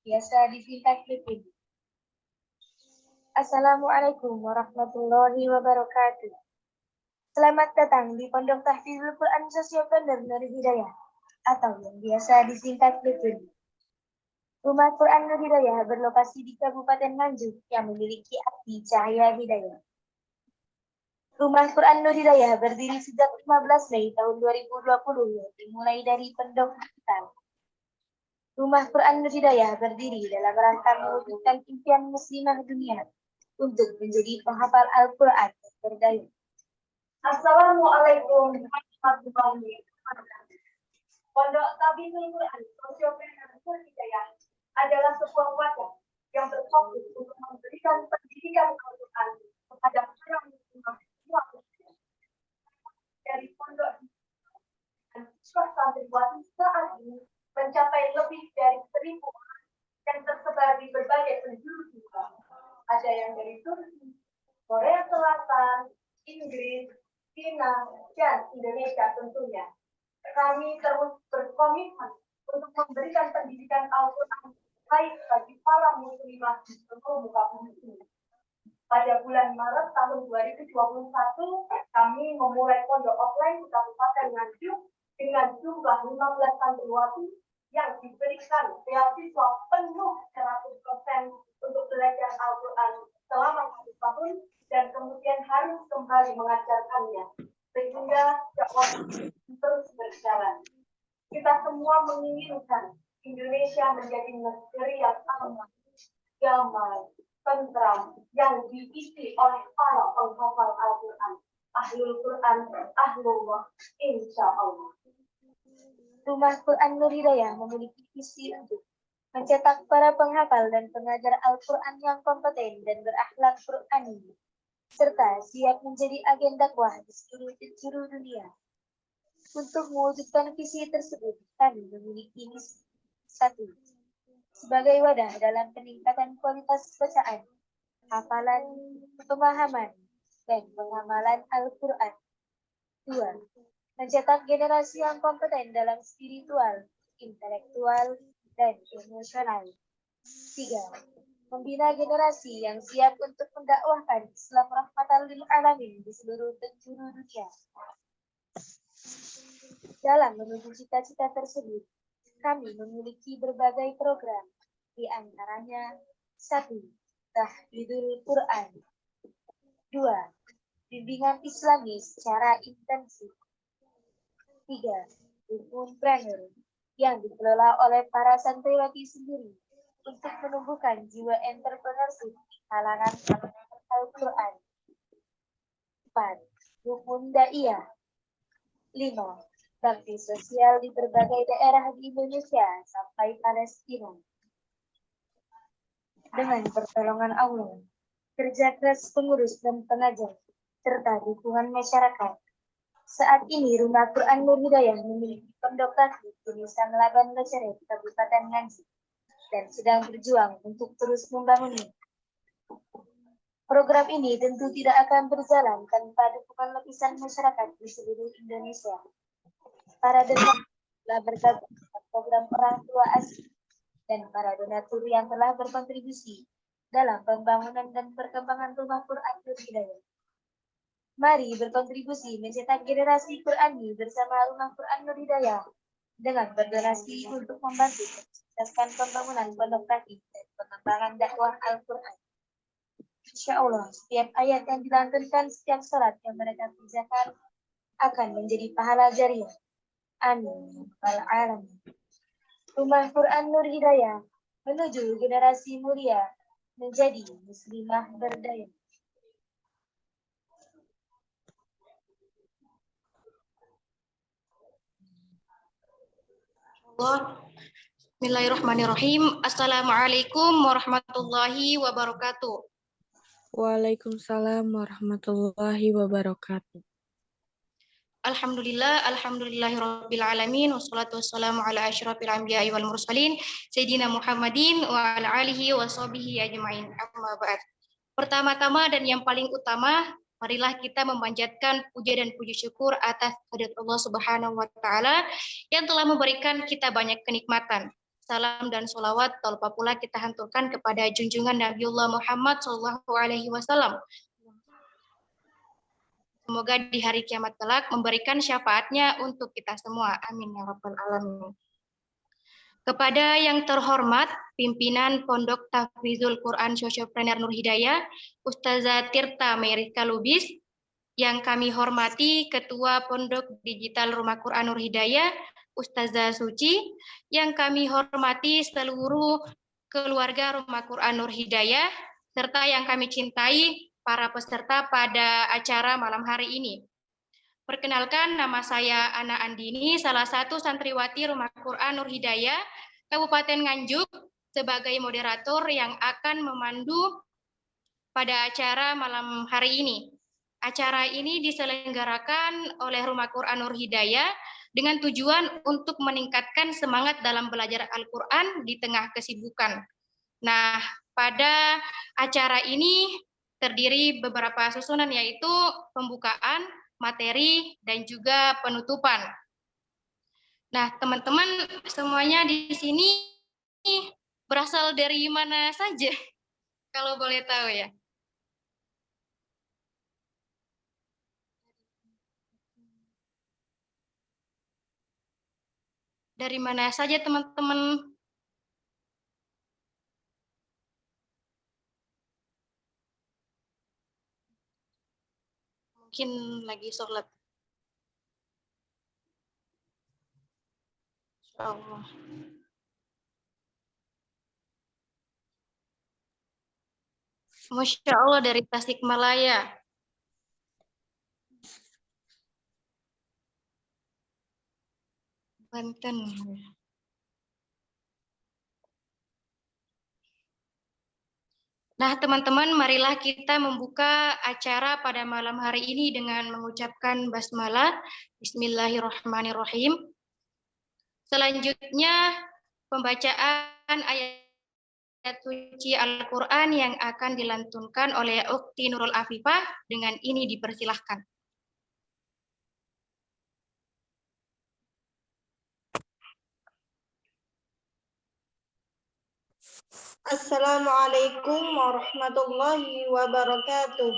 biasa disingkat Lipin. Assalamualaikum warahmatullahi wabarakatuh. Selamat datang di Pondok Tahfidzul Quran Sosiobener Nur Hidayah atau yang biasa disingkat Lipin. Rumah Quran Nur Hidayah berlokasi di Kabupaten Nganjuk yang memiliki api cahaya hidayah. Rumah Quran Nur Hidayah berdiri sejak 15 Mei tahun 2020 yang dimulai dari pendokumentan. Rumah Quran Nur Hidayah berdiri dalam rangka mewujudkan impian muslimah dunia untuk menjadi penghafal Al-Quran yang berdaya. Assalamualaikum warahmatullahi wabarakatuh. Pondok Tahfidzul Quran Sosiobener Nur Hidayah adalah sebuah wadah yang berfokus untuk memberikan pendidikan Al-Quran kepada para muslimah dari pondok dan siswa santriwati saat ini mencapai lebih dari 1.000 orang yang tersebar di berbagai penjuru dunia. Ada yang dari Turki, Korea Selatan, Inggris, China, dan Indonesia tentunya. Kami terus berkomitmen untuk memberikan pendidikan Al-Quran baik bagi para muslimah di seluruh muka bumi ini. Pada bulan Maret tahun 2021, kami memulai pondok offline di Kabupaten Nganjuk dengan jumlah 15 santriwati yang diberikan beasiswa penuh 100% untuk belajar Al-Quran selama 1 tahun dan kemudian harus kembali mengajarkannya sehingga dakwah terus berjalan. Kita semua menginginkan Indonesia menjadi negeri yang aman, damai, tentram, yang diisi oleh para penghafal Al-Quran, Ahlul Quran, Ahlullah, insya Allah. Rumah Quran Nur Hidayah memiliki visi untuk mencetak para penghafal dan pengajar Al-Quran yang kompeten dan berakhlak Qur'ani, serta siap menjadi agen dakwah di seluruh penjuru dunia. Untuk mewujudkan visi tersebut, kami memiliki misi 1. Sebagai wadah dalam peningkatan kualitas bacaan, hafalan, pemahaman, dan pengamalan Al-Quran. 2. Mencetak generasi yang kompeten dalam spiritual, intelektual, dan emosional. 3. Membina generasi yang siap untuk mendakwahkan Islam rahmatan lil alamin di seluruh penjuru dunia. Dalam menuju cita-cita tersebut, kami memiliki berbagai program, di antaranya 1. Tahfidzul Quran. 2. Bimbingan Islami secara intensif. 3. Rukunpreneur yang dikelola oleh para santriwati sendiri untuk menumbuhkan jiwa entrepreneurship di kalangan Al-Quran. 4. Rukun Daiyah. 5. Bakti sosial di berbagai daerah di Indonesia sampai Palestina. Dengan pertolongan Allah, kerja keras pengurus dan pengajar, serta dukungan masyarakat, saat ini Rumah Quran Nur Hidayah memiliki pondok tahfidz di Desa Ngelaban Leceret, Kabupaten Nganjuk, dan sedang berjuang untuk terus membangunnya. Program ini tentu tidak akan berjalan tanpa dukungan lapisan masyarakat di seluruh Indonesia. Para donatur telah bergabung dalam program orang tua asli dan para donatur yang telah berkontribusi dalam pembangunan dan perkembangan Rumah Quran Nur Hidayah. Mari berkontribusi mencetak generasi Qurani bersama Rumah Quran Nur Hidayah dengan berdonasi untuk membantu mensukseskan pembangunan pondok tahfidz dan pengembangan dakwah Al-Quran. Insya Allah, setiap ayat yang dilantunkan setiap salat yang mereka kerjakan akan menjadi pahala jariah. Amin. Alamin. Rumah Quran Nur Hidayah menuju generasi mulia menjadi muslimah berdaya. Bismillahirrahmanirrahim. Assalamualaikum warahmatullahi wabarakatuh. Waalaikumsalam warahmatullahi wabarakatuh. Alhamdulillahirabbil alamin wassalatu wassalamu ala asyrafil anbiya'i wal mursalin sayyidina Muhammadin wa ala alihi wa sahbihi ajmain. Amma ba'd. Pertama-tama dan yang paling utama, marilah kita memanjatkan puja dan puji syukur atas kehadirat Allah Subhanahu wa taala yang telah memberikan kita banyak kenikmatan. salam dan sholawat tanpa pula kita hanturkan kepada junjungan Nabiullah Muhammad SAW. Semoga di hari kiamat kelak memberikan syafaatnya untuk kita semua. Amin ya rabbal alamin. Kepada yang terhormat pimpinan Pondok Tahfizul Quran Sosiopreneur Nur Hidayah, Ustazah Tirta Merika Lubis, yang kami hormati Ketua Pondok Digital Rumah Quran Nur Hidayah, Ustazah Suci, yang kami hormati seluruh keluarga Rumah Quran Nur Hidayah, serta yang kami cintai para peserta pada acara malam hari ini. Perkenalkan, nama saya Ana Andini, salah satu santriwati Rumah Quran Nur Hidayah, Kabupaten Nganjuk, sebagai moderator yang akan memandu pada acara malam hari ini. Acara ini diselenggarakan oleh Rumah Quran Nur Hidayah dengan tujuan untuk meningkatkan semangat dalam belajar Al-Quran di tengah kesibukan. Nah, pada acara ini terdiri beberapa susunan, yaitu pembukaan, materi, dan juga penutupan. Nah, teman-teman semuanya di sini berasal dari mana saja? Kalau boleh tahu ya. Dari mana saja teman-teman? Mungkin lagi sholat. Insyaallah. Masya Allah, dari Tasikmalaya. Banten. Nah, teman-teman, marilah kita membuka acara pada malam hari ini dengan mengucapkan basmalah. Bismillahirrahmanirrahim. Selanjutnya, pembacaan ayat suci Al-Quran yang akan dilantunkan oleh Ukti Nurul Afifah. Dengan ini dipersilahkan. Assalamualaikum warahmatullahi wabarakatuh.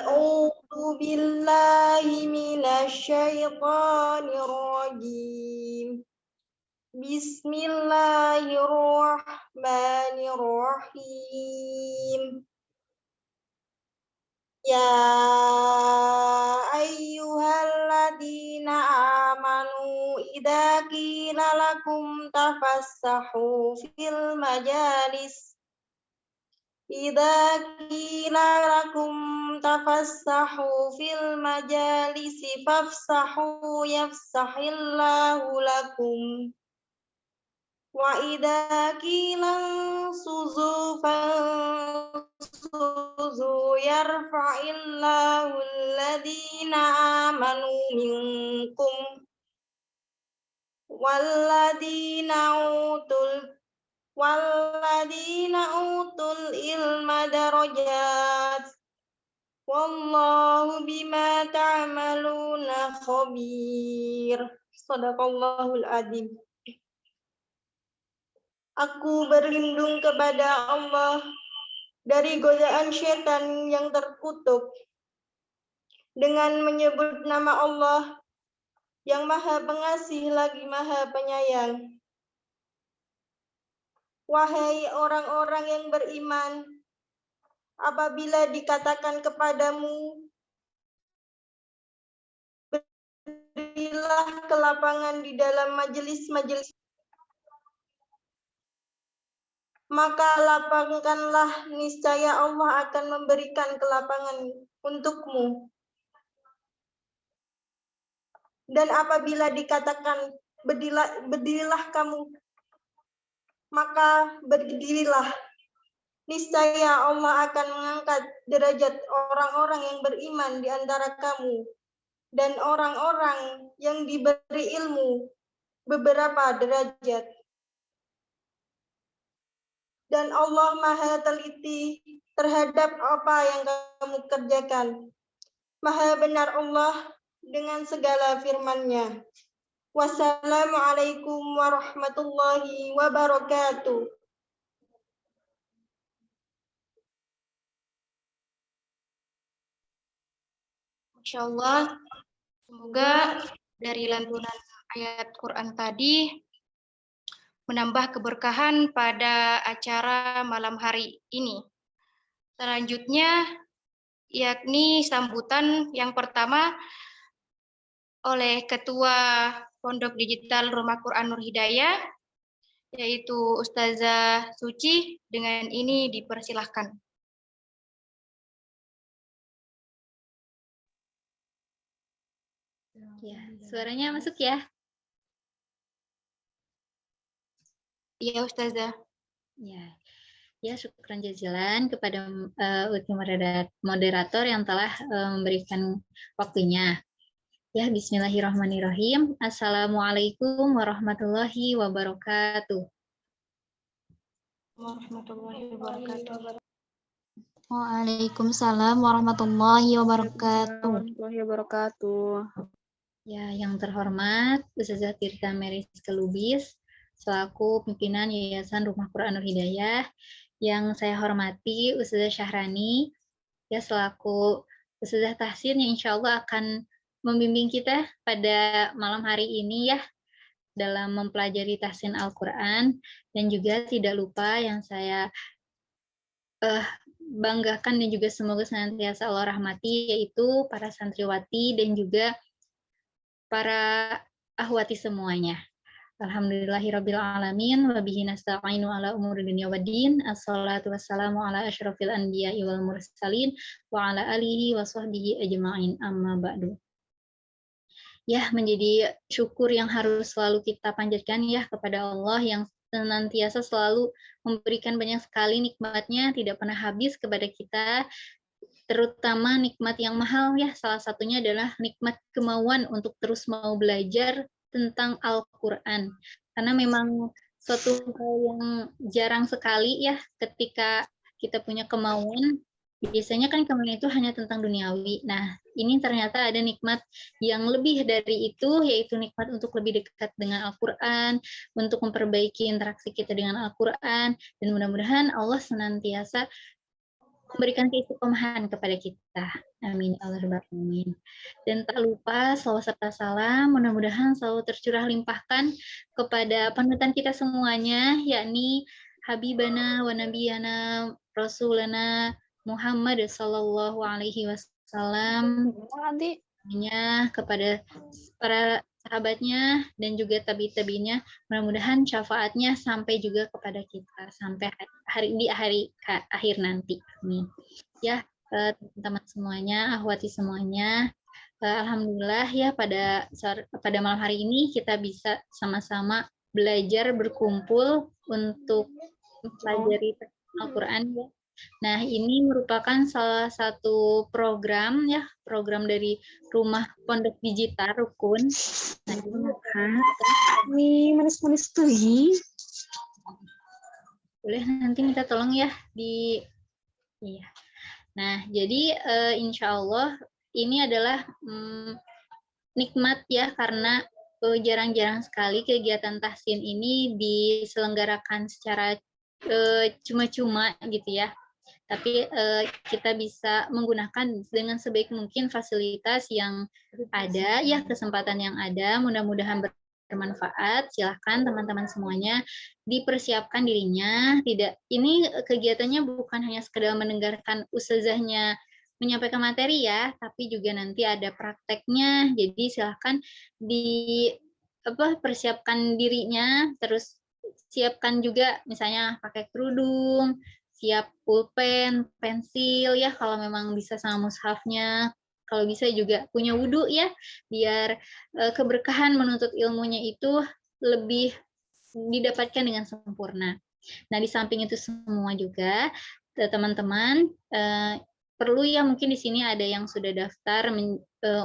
A'udzu billahi minasyaitonir rajim. Bismillahirrahmanirrahim. Ya ayyuhalladzina amanu idza qila lakum tafassahu fil majalis idza qila lakum tafassahu fil majalisi fafsahu yafsahillahu lakum wa idza qila suzu fansuzu yarfa'illahu alladhina amanu minkum walladhina utul ilma darajat wallahu bima ta'maluna khabir. Shadaqallahul adzim. Aku berlindung kepada Allah dari godaan syaitan yang terkutuk dengan menyebut nama Allah yang Maha Pengasih lagi Maha Penyayang. Wahai orang-orang yang beriman, apabila dikatakan kepadamu, berilah kelapangan di dalam majelis-majelis, maka lapangkanlah, niscaya Allah akan memberikan kelapangan untukmu. Dan apabila dikatakan berdirilah kamu, maka berdirilah. Niscaya Allah akan mengangkat derajat orang-orang yang beriman di antara kamu dan orang-orang yang diberi ilmu beberapa derajat. Dan Allah Maha teliti terhadap apa yang kamu kerjakan. Maha benar Allah dengan segala firman-Nya. Wassalamualaikum warahmatullahi wabarakatuh. Masya Allah, semoga dari lantunan ayat Quran tadi menambah keberkahan pada acara malam hari ini. Selanjutnya, yakni sambutan yang pertama oleh Ketua Pondok Digital Rumah Quran Nur Hidayah, yaitu Ustazah Suci. Dengan ini dipersilahkan. Ya, suaranya masuk ya? Iya, Ustazah. Ya, syukran jazilan kepada ulti moderator yang telah memberikan waktunya. Ya, bismillahirrahmanirrahim. Assalamualaikum warahmatullahi wabarakatuh. Warahmatullahi wabarakatuh. Waalaikumsalam warahmatullahi wabarakatuh. Warahmatullahi wabarakatuh. Ya, yang terhormat Ustazah Tirta Meris Kelubis selaku pimpinan Yayasan Rumah Quran Nur Hidayah. Yang saya hormati Ustazah Syahrani ya selaku Ustazah Tahsin yang insya Allah akan membimbing kita pada malam hari ini ya dalam mempelajari tahsin Al-Quran, dan juga tidak lupa yang saya banggakan dan juga semoga senantiasa Allah rahmati, yaitu para santriwati dan juga para ahwati semuanya. Alhamdulillahirrabbilalamin, wabihi nasta'inu ala umuri dunia waddin, assalatu wassalamu ala asyrafil anbiya'i wal mursalin, wa ala alihi wa sahbihi ajma'in, amma ba'du. Ya, menjadi syukur yang harus selalu kita panjatkan ya kepada Allah yang senantiasa selalu memberikan banyak sekali nikmatnya, tidak pernah habis kepada kita, terutama nikmat yang mahal ya, salah satunya adalah nikmat kemauan untuk terus mau belajar tentang Al-Quran. Karena memang suatu hal yang jarang sekali ya ketika kita punya kemauan. Biasanya kan kemauan itu hanya tentang duniawi. Nah, ini ternyata ada nikmat yang lebih dari itu, yaitu nikmat untuk lebih dekat dengan Al-Quran, untuk memperbaiki interaksi kita dengan Al-Quran, dan mudah-mudahan Allah senantiasa memberikan keistiqomahan kepada kita. Amin. Amin. Dan tak lupa salawat serta salam mudah-mudahan selalu tercurah limpahkan kepada panutan kita semuanya, yakni Habibana wa Nabiyana Rasulana Muhammad sallallahu alaihi wasallam, kepada para sahabatnya dan juga tabi-tabinya, mudah-mudahan syafaatnya sampai juga kepada kita sampai di akhir nanti. Amin. Ya, teman-teman semuanya, ahwati semuanya, alhamdulillah ya pada malam hari ini kita bisa sama-sama belajar berkumpul untuk mempelajari Al-Quran ya. Nah, ini merupakan salah satu program ya, program dari Rumah Pondok Digital Rukun. Nah, Ini manis-manis tuh. Boleh nanti minta tolong ya di iya. Nah, jadi insya Allah ini adalah nikmat ya, karena jarang-jarang sekali kegiatan tahsin ini diselenggarakan secara cuma-cuma gitu ya. Tapi kita bisa menggunakan dengan sebaik mungkin fasilitas yang ada ya, kesempatan yang ada, mudah-mudahan bermanfaat. Silahkan teman-teman semuanya dipersiapkan dirinya. Ini kegiatannya bukan hanya sekedar mendengarkan ustazahnya menyampaikan materi ya, tapi juga nanti ada prakteknya. Jadi silahkan persiapkan dirinya, terus siapkan juga misalnya pakai kerudung, siap pulpen, pensil ya kalau memang bisa sama mushafnya. Kalau bisa juga punya wudhu ya, biar keberkahan menuntut ilmunya itu lebih didapatkan dengan sempurna. Nah, di samping itu semua juga teman-teman perlu ya, mungkin di sini ada yang sudah daftar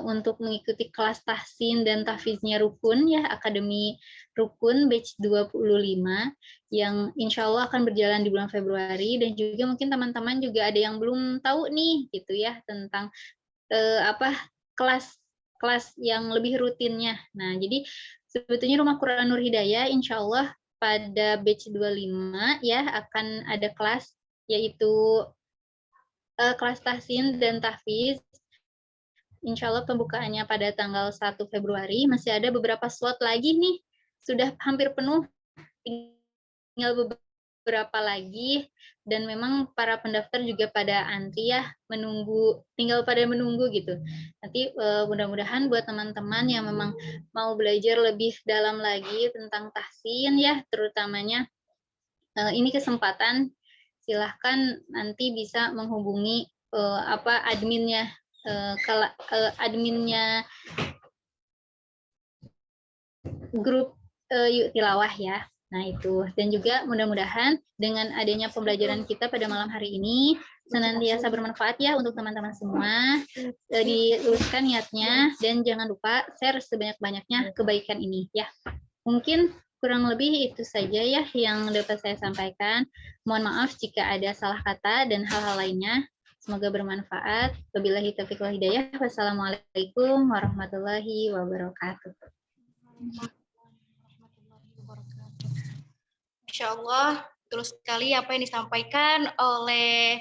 untuk mengikuti kelas tahsin dan tahfiznya Rukun ya, Akademi Rukun batch 25 yang insya Allah akan berjalan di bulan Februari, dan juga mungkin teman-teman juga ada yang belum tahu nih gitu ya tentang kelas yang lebih rutinnya. Nah, jadi sebetulnya Rumah Quran Nur Hidayah insya Allah pada batch 25 ya akan ada kelas, yaitu kelas tahsin dan tahfiz. Insya Allah pembukaannya pada tanggal 1 Februari. Masih ada beberapa slot lagi nih. Sudah hampir penuh. Tinggal beberapa lagi. Dan memang para pendaftar juga pada antri ya. Tinggal pada menunggu gitu. Nanti mudah-mudahan buat teman-teman yang memang mau belajar lebih dalam lagi tentang tahsin ya. Terutamanya ini kesempatan. Silahkan nanti bisa menghubungi adminnya. Adminnya grup Yuk Tilawah ya. Nah itu, dan juga mudah-mudahan dengan adanya pembelajaran kita pada malam hari ini senantiasa bermanfaat ya untuk teman-teman semua. Diluruskan niatnya dan jangan lupa share sebanyak-banyaknya kebaikan ini ya. Mungkin kurang lebih itu saja ya yang dapat saya sampaikan. Mohon maaf jika ada salah kata dan hal-hal lainnya. Semoga bermanfaat. Wabillahi taufiq wal hidayah. Wassalamualaikum warahmatullahi wabarakatuh. Insya Allah, betul sekali apa yang disampaikan oleh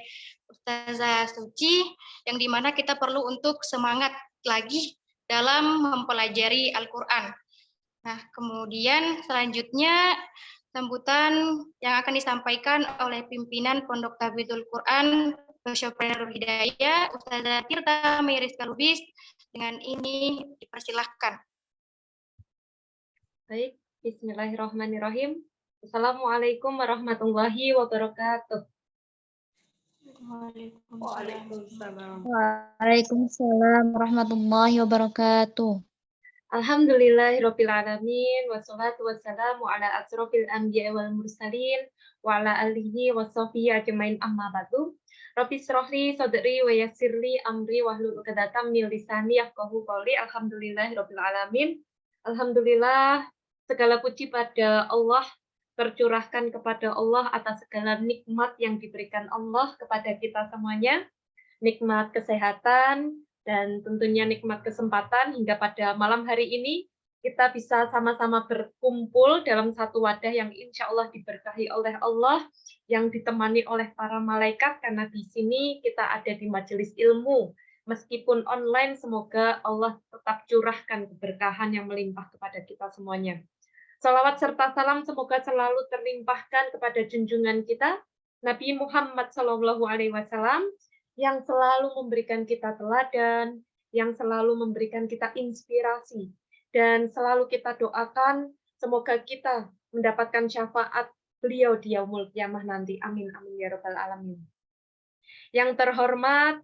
Ustazah Suci, yang dimana kita perlu untuk semangat lagi dalam mempelajari Al-Quran. Nah, kemudian selanjutnya sambutan yang akan disampaikan oleh pimpinan Pondok Tahfidzul Quran Nur Hidayah, Ustazah Tirta Meirizka Lubis. Dengan ini dipersilahkan. Baik, bismillahirrahmanirrahim. Assalamualaikum warahmatullahi wabarakatuh. Waalaikumsalam. Waalaikumsalam warahmatullahi wabarakatuh. Alhamdulillahirabbil alamin wassalatu wassalamu ala asrofil anbiya'i wal mursalin wa ala alihi washabihi ajmain amma ba'du. Rabbi shrahli sadri wa yassirli amri wahlul 'uqdatam min lisani yafqahu qawli. Alhamdulillahirabbil alamin. Alhamdulillah, segala puji pada Allah, tercurahkan kepada Allah atas segala nikmat yang diberikan Allah kepada kita semuanya. Nikmat kesehatan, dan tentunya nikmat kesempatan hingga pada malam hari ini kita bisa sama-sama berkumpul dalam satu wadah yang insya Allah diberkahi oleh Allah, yang ditemani oleh para malaikat, karena di sini kita ada di majelis ilmu. Meskipun online, semoga Allah tetap curahkan keberkahan yang melimpah kepada kita semuanya. Salawat serta salam semoga selalu terlimpahkan kepada junjungan kita, Nabi Muhammad SAW, yang selalu memberikan kita teladan, yang selalu memberikan kita inspirasi, dan selalu kita doakan semoga kita mendapatkan syafaat beliau di yaumul qiyamah nanti. Amin, amin ya rabbal alamin. Yang terhormat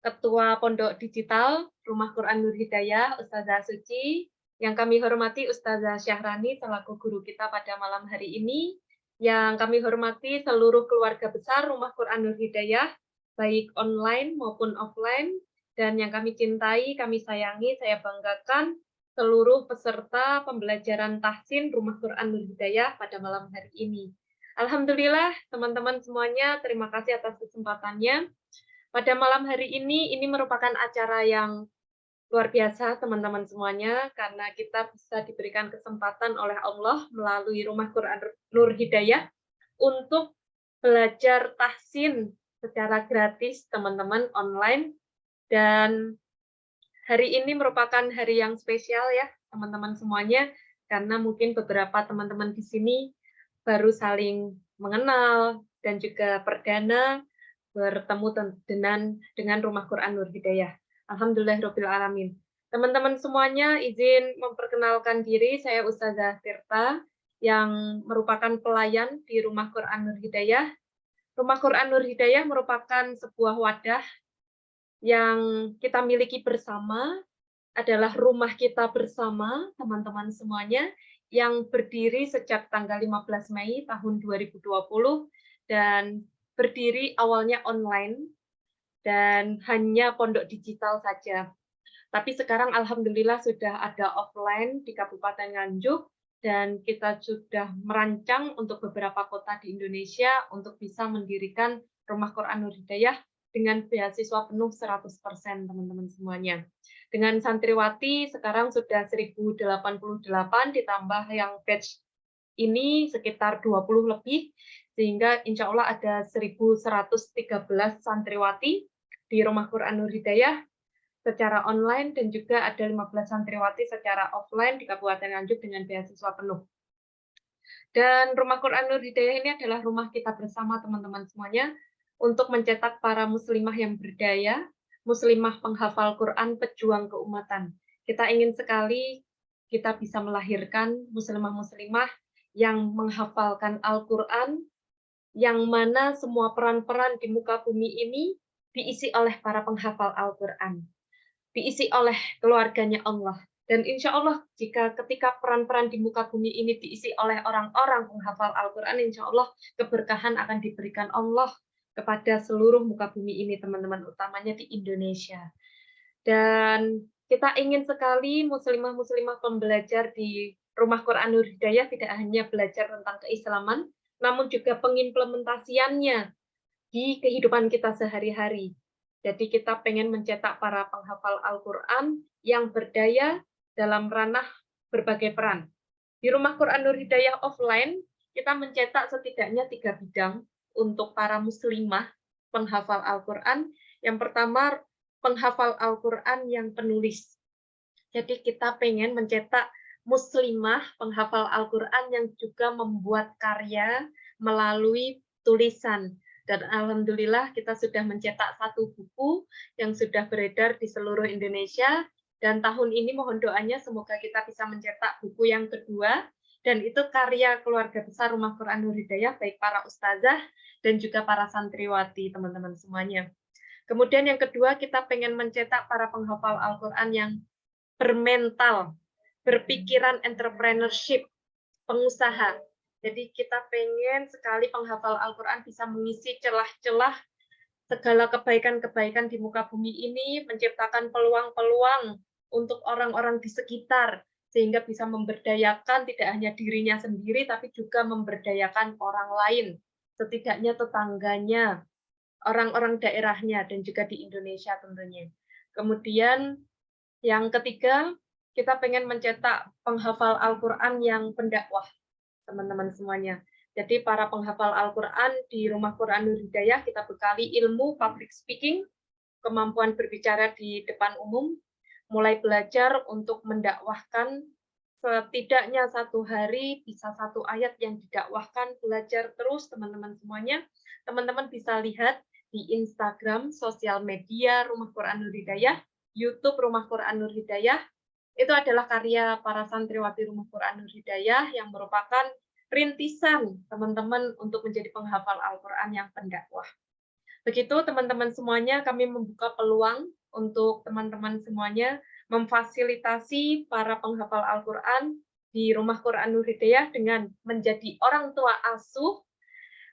Ketua Pondok Digital Rumah Quran Nur Hidayah, Ustazah Suci, yang kami hormati Ustazah Syahrani selaku guru kita pada malam hari ini, yang kami hormati seluruh keluarga besar Rumah Quran Nur Hidayah, baik online maupun offline, dan yang kami cintai, kami sayangi, saya banggakan seluruh peserta pembelajaran tahsin Rumah Quran Nur Hidayah pada malam hari ini. Alhamdulillah, teman-teman semuanya, terima kasih atas kesempatannya. Pada malam hari ini merupakan acara yang luar biasa, teman-teman semuanya, karena kita bisa diberikan kesempatan oleh Allah melalui Rumah Quran Nur Hidayah untuk belajar tahsin secara gratis, teman-teman, online. Dan hari ini merupakan hari yang spesial ya, teman-teman semuanya, karena mungkin beberapa teman-teman di sini baru saling mengenal dan juga perdana bertemu dengan Rumah Quran Nur Hidayah. Alhamdulillahirabbil alamin. Teman-teman semuanya, izin memperkenalkan diri, saya Ustazah Tirta yang merupakan pelayan di Rumah Quran Nur Hidayah. Rumah Quran Nur Hidayah merupakan sebuah wadah yang kita miliki bersama, adalah rumah kita bersama, teman-teman semuanya, yang berdiri sejak tanggal 15 Mei tahun 2020, dan berdiri awalnya online, dan hanya pondok digital saja. Tapi sekarang alhamdulillah sudah ada offline di Kabupaten Nganjuk, dan kita sudah merancang untuk beberapa kota di Indonesia untuk bisa mendirikan Rumah Quran Nur Hidayah dengan beasiswa penuh 100% teman-teman semuanya. Dengan santriwati sekarang sudah 1088 ditambah yang batch ini sekitar 20 lebih, sehingga insya Allah ada 1113 santriwati di Rumah Quran Nur Hidayah secara online dan juga ada 15 santriwati secara offline di Kabupaten Nganjuk dengan beasiswa penuh. Dan Rumah Quran Nur Hidayah ini adalah rumah kita bersama teman-teman semuanya untuk mencetak para muslimah yang berdaya, muslimah penghafal Quran, pejuang keumatan. Kita ingin sekali kita bisa melahirkan muslimah-muslimah yang menghafalkan Al-Quran, yang mana semua peran-peran di muka bumi ini diisi oleh para penghafal Al-Quran, diisi oleh keluarganya Allah. Dan insya Allah jika ketika peran-peran di muka bumi ini diisi oleh orang-orang penghafal Al-Quran, insya Allah keberkahan akan diberikan Allah kepada seluruh muka bumi ini, teman-teman, utamanya di Indonesia. Dan kita ingin sekali muslimah-muslimah pembelajar di Rumah Quran Nur Hidayah tidak hanya belajar tentang keislaman, namun juga pengimplementasiannya di kehidupan kita sehari-hari. Jadi kita pengen mencetak para penghafal Al-Quran yang berdaya dalam ranah berbagai peran. Di Rumah Quran Nur Hidayah offline, kita mencetak setidaknya 3 bidang untuk para muslimah penghafal Al-Quran. Yang pertama, penghafal Al-Quran yang penulis. Jadi kita pengen mencetak muslimah penghafal Al-Quran yang juga membuat karya melalui tulisan. Dan alhamdulillah kita sudah mencetak 1 buku yang sudah beredar di seluruh Indonesia. Dan tahun ini mohon doanya semoga kita bisa mencetak buku yang kedua. Dan itu karya keluarga besar Rumah Quran Nur Hidayah, baik para ustazah dan juga para santriwati, teman-teman semuanya. Kemudian yang kedua, kita pengen mencetak para penghafal Al-Quran yang bermental, berpikiran entrepreneurship, pengusaha. Jadi kita pengen sekali penghafal Al-Quran bisa mengisi celah-celah segala kebaikan-kebaikan di muka bumi ini, menciptakan peluang-peluang untuk orang-orang di sekitar, sehingga bisa memberdayakan tidak hanya dirinya sendiri, tapi juga memberdayakan orang lain, setidaknya tetangganya, orang-orang daerahnya, dan juga di Indonesia tentunya. Kemudian yang ketiga, kita pengen mencetak penghafal Al-Quran yang pendakwah, teman-teman semuanya. Jadi para penghafal Al-Quran di Rumah Quran Nur Hidayah kita bekali ilmu public speaking, kemampuan berbicara di depan umum, mulai belajar untuk mendakwahkan setidaknya 1 hari bisa 1 ayat yang didakwahkan, belajar terus teman-teman semuanya. Teman-teman bisa lihat di Instagram, sosial media Rumah Quran Nur Hidayah, YouTube Rumah Quran Nur Hidayah. Itu adalah karya para santriwati Rumah Quran Nur Hidayah yang merupakan rintisan teman-teman untuk menjadi penghafal Al-Quran yang pendakwah. Begitu teman-teman semuanya, kami membuka peluang untuk teman-teman semuanya memfasilitasi para penghafal Al-Quran di Rumah Quran Nur Hidayah dengan menjadi orang tua asuh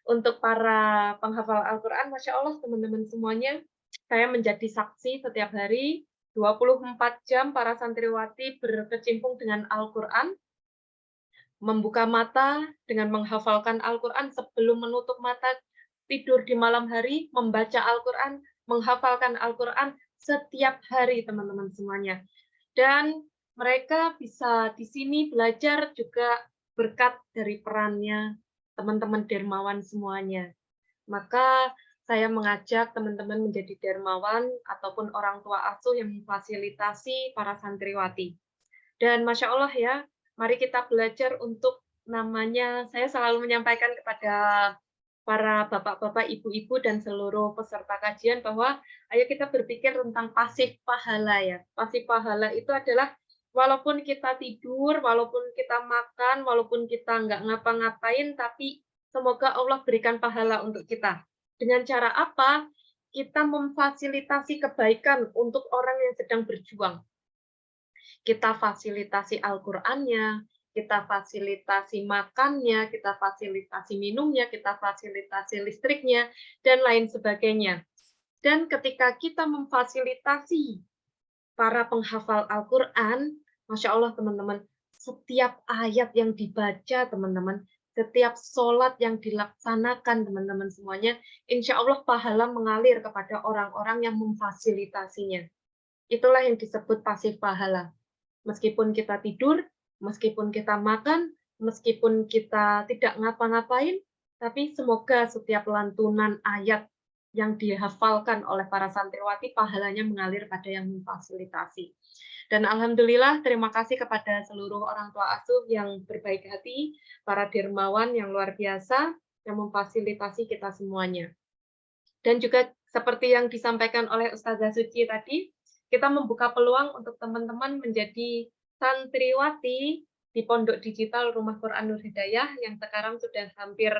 untuk para penghafal Al-Quran. Masya Allah teman-teman semuanya, saya menjadi saksi setiap hari, 24 jam para santriwati berkecimpung dengan Al-Quran, membuka mata dengan menghafalkan Al-Quran sebelum menutup mata, tidur di malam hari, membaca Al-Quran, menghafalkan Al-Quran setiap hari teman-teman semuanya. Dan mereka bisa di sini belajar juga berkat dari perannya teman-teman dermawan semuanya. Maka saya mengajak teman-teman menjadi dermawan ataupun orang tua asuh yang memfasilitasi para santriwati. Dan Masya Allah ya, mari kita belajar untuk namanya, saya selalu menyampaikan kepada para bapak-bapak, ibu-ibu, dan seluruh peserta kajian bahwa ayo kita berpikir tentang pasif pahala ya. Pasif pahala itu adalah walaupun kita tidur, walaupun kita makan, walaupun kita nggak ngapa-ngapain, tapi semoga Allah berikan pahala untuk kita. Dengan cara apa? Kita memfasilitasi kebaikan untuk orang yang sedang berjuang. Kita fasilitasi Al-Qur'annya, kita fasilitasi makannya, kita fasilitasi minumnya, kita fasilitasi listriknya, dan lain sebagainya. Dan ketika kita memfasilitasi para penghafal Al-Quran, Masya Allah teman-teman, setiap ayat yang dibaca teman-teman, setiap sholat yang dilaksanakan teman-teman semuanya, insya Allah pahala mengalir kepada orang-orang yang memfasilitasinya. Itulah yang disebut pasif pahala. Meskipun kita tidur, meskipun kita makan, meskipun kita tidak ngapa-ngapain, tapi semoga setiap lantunan ayat yang dihafalkan oleh para santriwati pahalanya mengalir pada yang memfasilitasi. Dan alhamdulillah terima kasih kepada seluruh orang tua asuh yang berbaik hati, para dermawan yang luar biasa yang memfasilitasi kita semuanya. Dan juga seperti yang disampaikan oleh Ustazah Suci tadi, kita membuka peluang untuk teman-teman menjadi santriwati di Pondok Digital Rumah Quran Nur Hidayah yang sekarang sudah hampir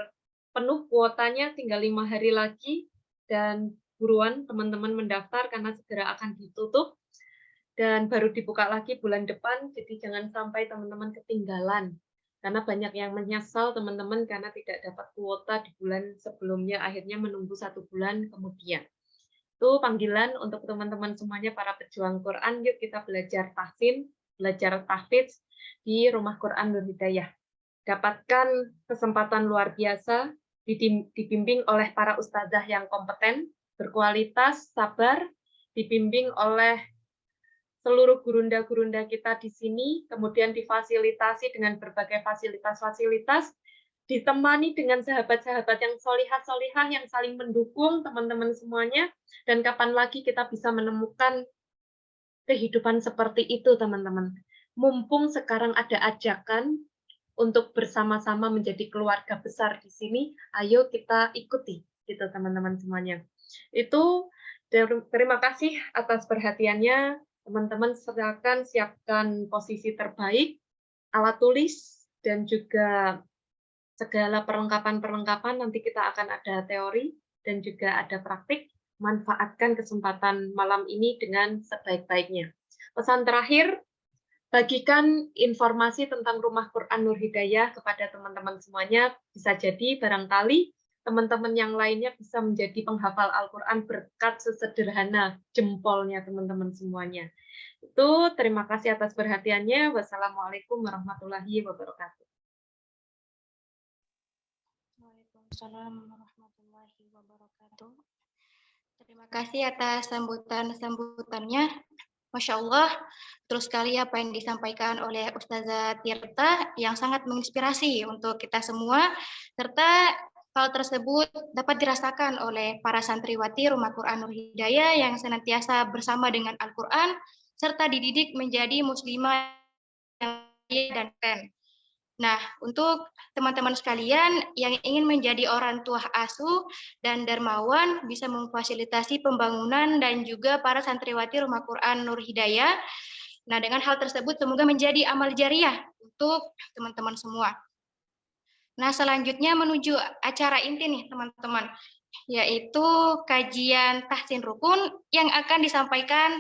penuh kuotanya, tinggal 5 hari lagi, dan buruan teman-teman mendaftar karena segera akan ditutup dan baru dibuka lagi bulan depan, jadi jangan sampai teman-teman ketinggalan karena banyak yang menyesal teman-teman karena tidak dapat kuota di bulan sebelumnya, akhirnya menunggu 1 bulan kemudian. Itu panggilan untuk teman-teman semuanya para pejuang Quran, yuk kita belajar tahsin, belajar tahfidz di Rumah Quran Nur Hidayah. Dapatkan kesempatan luar biasa, dibimbing oleh para ustazah yang kompeten, berkualitas, sabar, dibimbing oleh seluruh gurunda-gurunda kita di sini, kemudian difasilitasi dengan berbagai fasilitas-fasilitas, ditemani dengan sahabat-sahabat yang solihah-solihah yang saling mendukung teman-teman semuanya, dan kapan lagi kita bisa menemukan kehidupan seperti itu, teman-teman. Mumpung sekarang ada ajakan untuk bersama-sama menjadi keluarga besar di sini, ayo kita ikuti, gitu teman-teman semuanya. Itu terima kasih atas perhatiannya. Teman-teman silakan siapkan posisi terbaik, alat tulis, dan juga segala perlengkapan-perlengkapan. Nanti kita akan ada teori dan juga ada praktik. Manfaatkan kesempatan malam ini dengan sebaik-baiknya. Pesan terakhir, bagikan informasi tentang Rumah Quran Nur Hidayah kepada teman-teman semuanya. Bisa jadi barangkali teman-teman yang lainnya bisa menjadi penghafal Al-Quran berkat sesederhana jempolnya teman-teman semuanya. Itu terima kasih atas perhatiannya. Wassalamualaikum warahmatullahi wabarakatuh. Waalaikumsalam warahmatullahi wabarakatuh. Terima kasih atas sambutannya. Masya Allah, terus sekali apa yang disampaikan oleh Ustazah Tirta yang sangat menginspirasi untuk kita semua, serta hal tersebut dapat dirasakan oleh para santriwati Rumah Quran Nur Hidayah yang senantiasa bersama dengan Al-Quran, serta dididik menjadi muslimah yang dan keren. Nah, untuk teman-teman sekalian yang ingin menjadi orang tua asuh dan dermawan bisa memfasilitasi pembangunan dan juga para santriwati Rumah Quran Nur Hidayah. Nah, dengan hal tersebut semoga menjadi amal jariah untuk teman-teman semua. Nah, selanjutnya menuju acara inti nih, teman-teman, yaitu kajian tahsin rukun yang akan disampaikan,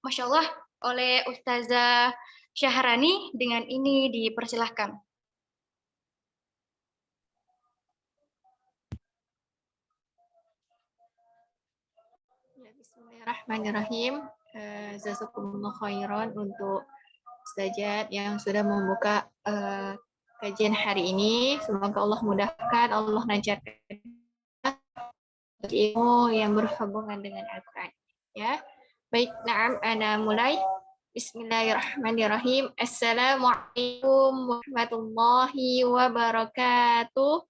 Masya Allah, oleh Ustazah Syahrani. Dengan ini dipersilahkan. Bismillahirrahmanirrahim. Jazakumullah khairan untuk Ustazah yang sudah membuka kajian hari ini. Semoga Allah mudahkan, Allah lancarkan ilmu yang berhubungan dengan Al-Quran. Ya, baik, na'am, ana mulai. Bismillahirrahmanirrahim. Assalamualaikum warahmatullahi wabarakatuh.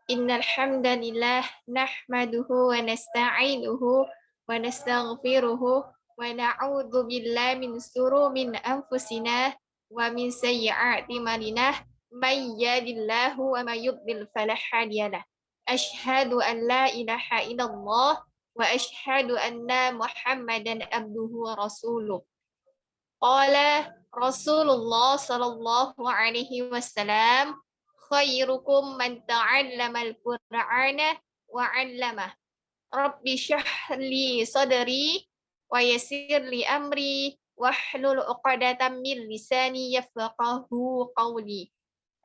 Innal hamdalillah nahmaduhu wa nasta'inuhu wa nastaghfiruhu wa na'udzu billahi min shururi anfusina wa min sayyi'ati a'malina may yahdihillahu wa may yudlil fala hadiyalah. Asyhadu an la ilaha illallah wa asyhadu anna Muhammadan abduhu wa rasuluh. Qala Rasulullah sallallahu alaihi wasallam, khairukum man ta'allama al-Qur'ana wa 'allamah. Rabbi shrah li sadri wa yassir li amri wahlul 'uqdatam min lisani yafqahu qawli.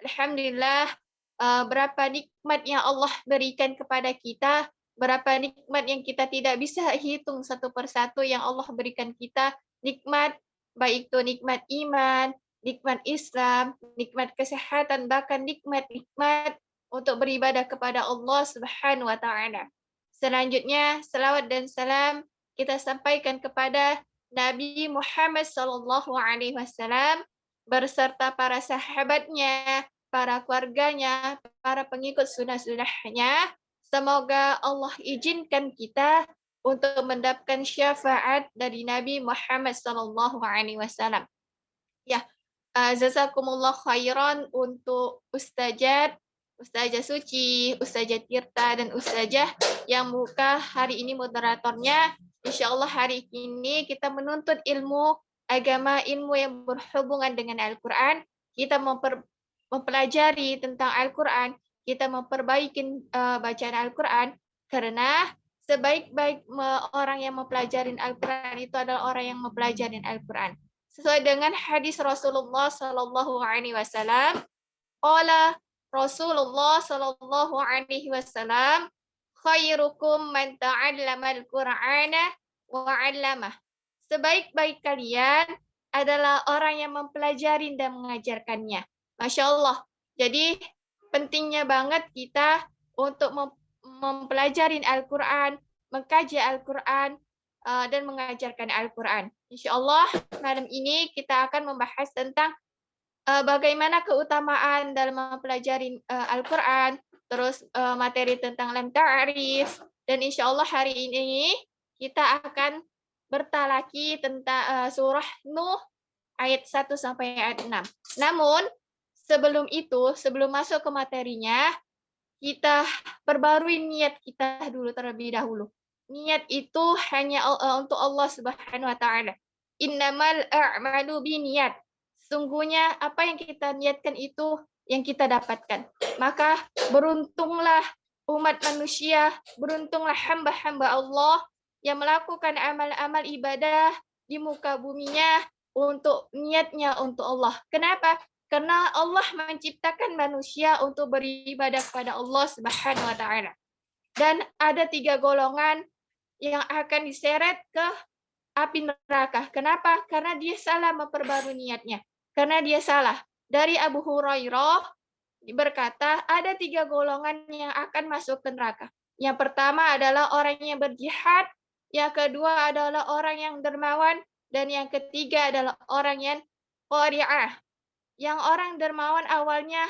Alhamdulillah, berapa nikmat yang Allah berikan kepada kita, berapa nikmat yang kita tidak bisa hitung satu persatu yang Allah berikan kita, nikmat baik itu nikmat iman, nikmat Islam, nikmat kesehatan, bahkan nikmat-nikmat untuk beribadah kepada Allah Subhanahu wa taala. Selanjutnya, selawat dan salam kita sampaikan kepada Nabi Muhammad sallallahu alaihi wasallam berserta para sahabatnya, para keluarganya, para pengikut sunnah-sunnahnya. Semoga Allah izinkan kita untuk mendapatkan syafaat dari Nabi Muhammad sallallahu alaihi wasallam. Ya, jazakumullah khairan untuk Ustazah Suci, Ustazah Tirta, dan Ustazah yang buka hari ini moderatornya. Insya Allah hari ini kita menuntut ilmu agama, ilmu yang berhubungan dengan Al-Quran. Kita mempelajari tentang Al-Quran, kita memperbaiki bacaan Al-Quran, karena sebaik-baik orang yang mempelajari Al-Quran itu adalah orang yang mempelajari Al-Quran. Sesuai dengan hadis Rasulullah Sallallahu Alaihi Wasallam, qala Rasulullah Sallallahu Alaihi Wasallam, khairukum man ta'allama al-Qur'ana wa 'allamah. Sebaik-baik kalian adalah orang yang mempelajari dan mengajarkannya. Masya Allah. Jadi pentingnya banget kita untuk mempelajari Al-Quran, mengkaji Al-Quran, dan mengajarkan Al-Quran. Insya Allah malam ini kita akan membahas tentang bagaimana keutamaan dalam mempelajari Al-Quran, terus materi tentang lam ta'rif, dan insya Allah hari ini kita akan bertalaki tentang surah Nuh ayat 1 sampai ayat 6. Namun sebelum itu, sebelum masuk ke materinya, kita perbarui niat kita dulu terlebih dahulu. Niat itu hanya untuk Allah Subhanahu wa taala. Innamal a'malu binniyat. Sungguhnya apa yang kita niatkan itu yang kita dapatkan. Maka beruntunglah umat manusia, beruntunglah hamba-hamba Allah yang melakukan amal-amal ibadah di muka buminya untuk niatnya untuk Allah. Kenapa? Karena Allah menciptakan manusia untuk beribadah kepada Allah Subhanahu wa taala. Dan ada 3 golongan yang akan diseret ke api neraka. Kenapa? Karena dia salah memperbarui niatnya. Karena dia salah. Dari Abu Hurairah berkata, ada 3 golongan yang akan masuk ke neraka. Yang pertama adalah orang yang berjihad, yang kedua adalah orang yang dermawan, dan yang ketiga adalah orang yang qari'ah. Yang orang dermawan awalnya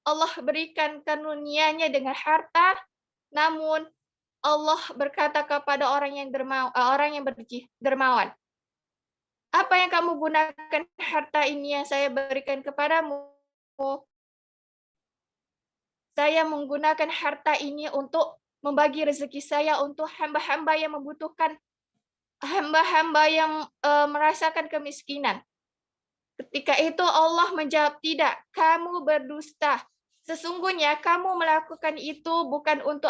Allah berikan karunia-Nya dengan harta, namun Allah berkata kepada orang yang dermawan, apa yang kamu gunakan harta ini yang saya berikan kepadamu? Saya menggunakan harta ini untuk membagi rezeki saya untuk hamba-hamba yang membutuhkan, hamba-hamba yang merasakan kemiskinan. Ketika itu Allah menjawab, tidak, kamu berdusta. Sesungguhnya kamu melakukan itu bukan untuk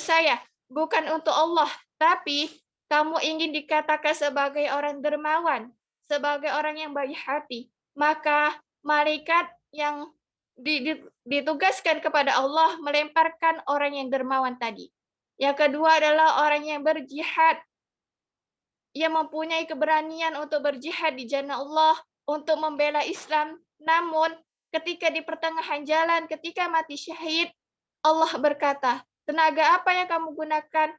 saya, bukan untuk Allah, tapi kamu ingin dikatakan sebagai orang dermawan, sebagai orang yang baik hati. Maka malaikat yang ditugaskan kepada Allah melemparkan orang yang dermawan tadi. Yang kedua adalah orang yang berjihad, yang mempunyai keberanian untuk berjihad di jalan Allah, untuk membela Islam. Namun ketika di pertengahan jalan, ketika mati syahid, Allah berkata, tenaga apa yang kamu gunakan?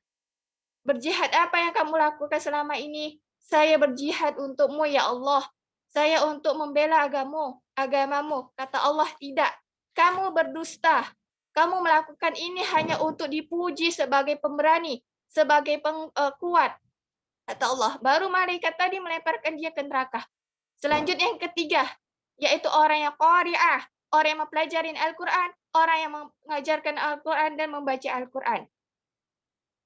Berjihad apa yang kamu lakukan selama ini? Saya berjihad untukmu ya Allah. Saya untuk membela agamamu. Kata Allah, tidak. Kamu berdusta. Kamu melakukan ini hanya untuk dipuji sebagai pemberani, sebagai kuat. Kata Allah, baru malaikat tadi melemparkan dia ke neraka. Selanjutnya yang ketiga, yaitu orang yang qari'ah, orang yang mempelajari Al-Quran, orang yang mengajarkan Al-Quran dan membaca Al-Quran.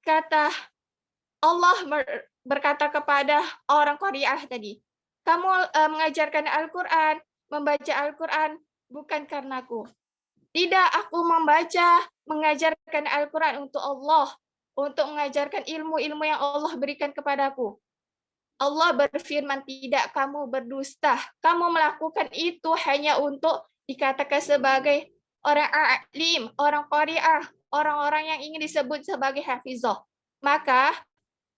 Kata Allah berkata kepada orang qari'ah tadi, kamu mengajarkan Al-Quran, membaca Al-Quran bukan karenaku. Tidak, aku membaca, mengajarkan Al-Quran untuk Allah, untuk mengajarkan ilmu-ilmu yang Allah berikan kepadaku. Allah berfirman, tidak, kamu berdusta. Kamu melakukan itu hanya untuk dikatakan sebagai orang alim, orang qari'ah, orang-orang yang ingin disebut sebagai hafizah. Maka,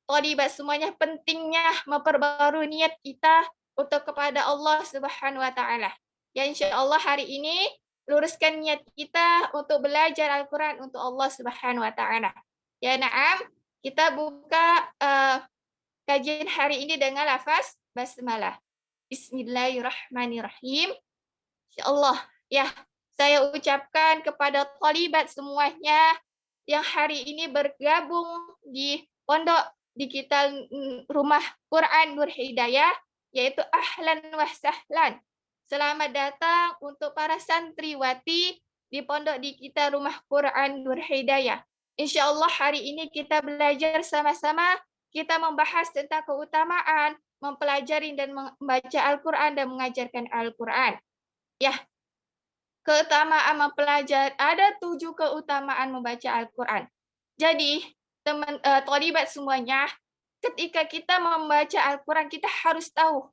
thalibat semuanya pentingnya memperbarui niat kita untuk kepada Allah Subhanahu wa taala. Ya insya Allah hari ini luruskan niat kita untuk belajar Al-Qur'an untuk Allah Subhanahu wa taala. Ya na'am, kita buka kajian hari ini dengan lafaz basmalah. Bismillahirrahmanirrahim. Insyaallah ya, saya ucapkan kepada thalibat semuanya yang hari ini bergabung di pondok digital Rumah Quran Nur Hidayah, yaitu ahlan wa sahlan. Selamat datang untuk para santriwati di pondok digital Rumah Quran Nur Hidayah. Insyaallah hari ini kita belajar sama-sama, kita membahas tentang keutamaan mempelajari dan membaca Al-Quran dan mengajarkan Al-Quran. Ya, keutamaan mempelajari, ada 7 keutamaan membaca Al-Quran. Jadi, teman thalibat semuanya, ketika kita membaca Al-Quran, kita harus tahu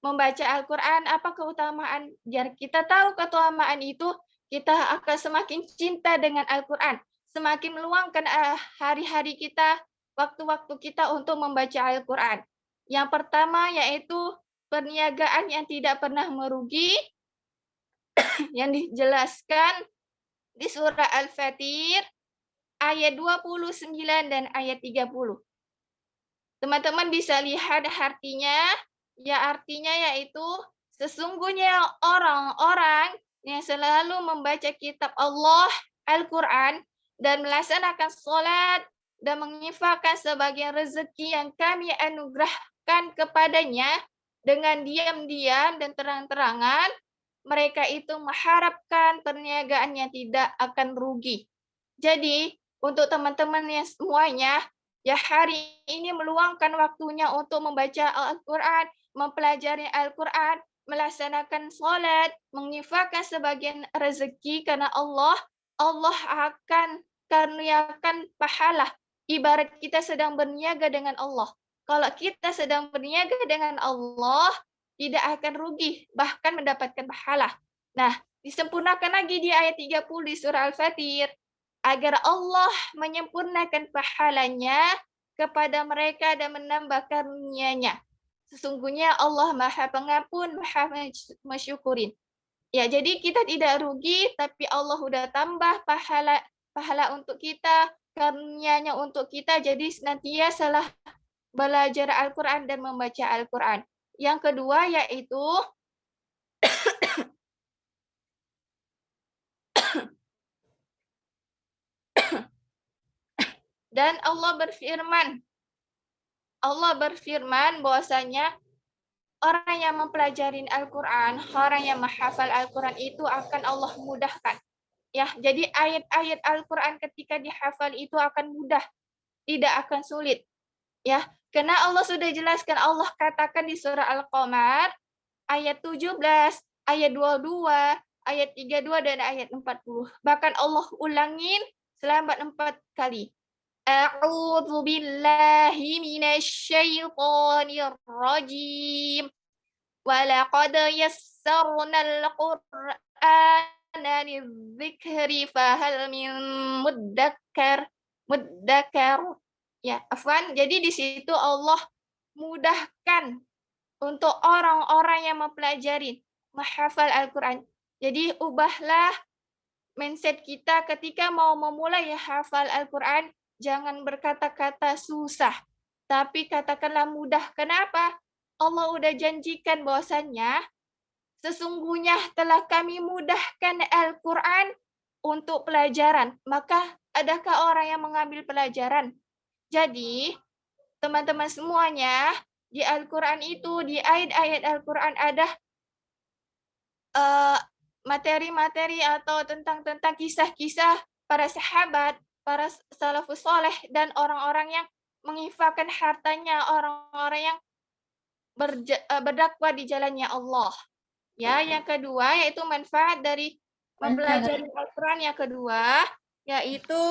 membaca Al-Quran apa keutamaan. Biar kita tahu keutamaan itu, kita akan semakin cinta dengan Al-Quran, semakin meluangkan hari-hari kita, waktu-waktu kita untuk membaca Al-Quran. Yang pertama yaitu perniagaan yang tidak pernah merugi, yang dijelaskan di surah Al-Fatir ayat 29 dan ayat 30. Teman-teman bisa lihat artinya, ya artinya yaitu sesungguhnya orang-orang yang selalu membaca kitab Allah, Al-Quran, dan melaksanakan sholat dan menginfakkan sebagian rezeki yang kami anugerahkan kepadanya dengan diam-diam dan terang-terangan, mereka itu mengharapkan perniagaan yang tidak akan rugi. Jadi, untuk teman-teman yang semuanya, ya hari ini meluangkan waktunya untuk membaca Al-Quran, mempelajari Al-Quran, melaksanakan sholat, menginfakkan sebagian rezeki karena Allah akan karuniakan pahala. Ibarat kita sedang berniaga dengan Allah. Kalau kita sedang berniaga dengan Allah, tidak akan rugi, bahkan mendapatkan pahala. Nah, disempurnakan lagi di ayat 30 di surah Al-Fatir, agar Allah menyempurnakan pahalanya kepada mereka dan menambah karunia-Nya. Sesungguhnya Allah Maha Pengampun, Maha Mensyukurin. Ya, jadi kita tidak rugi, tapi Allah udah tambah pahala untuk kita, karunia-Nya untuk kita. Jadi senantiasa belajar Al-Quran dan membaca Al-Quran. Yang kedua yaitu dan Allah berfirman bahwasanya orang yang mempelajari Al-Quran, orang yang menghafal Al-Quran itu akan Allah mudahkan. Ya, jadi ayat-ayat Al-Quran ketika dihafal itu akan mudah, tidak akan sulit. Ya, karena Allah sudah jelaskan, Allah katakan di surah Al-Qamar ayat 17, ayat 22, ayat 32 dan ayat 40. Bahkan Allah ulangin selama 4 kali. A'udzu billahi minasyaitonir rajim. Wa laqad yassarnal Qur'ana lidzikri fahal min muddakar. Ya, afwan. Jadi di situ Allah mudahkan untuk orang-orang yang mempelajari, menghafal Al-Quran. Jadi ubahlah mindset kita ketika mau memulai hafal Al-Quran, jangan berkata-kata susah, tapi katakanlah mudah. Kenapa? Allah udah janjikan bahwasannya sesungguhnya telah kami mudahkan Al-Quran untuk pelajaran. Maka adakah orang yang mengambil pelajaran? Jadi, teman-teman semuanya, di Al-Quran itu, di ayat-ayat Al-Quran ada materi-materi atau tentang kisah-kisah para sahabat, para salafus soleh, dan orang-orang yang menginfakkan hartanya, orang-orang yang berdakwah di jalannya Allah. Ya, yang kedua yaitu manfaat dari mempelajari Al-Quran. Yang kedua yaitu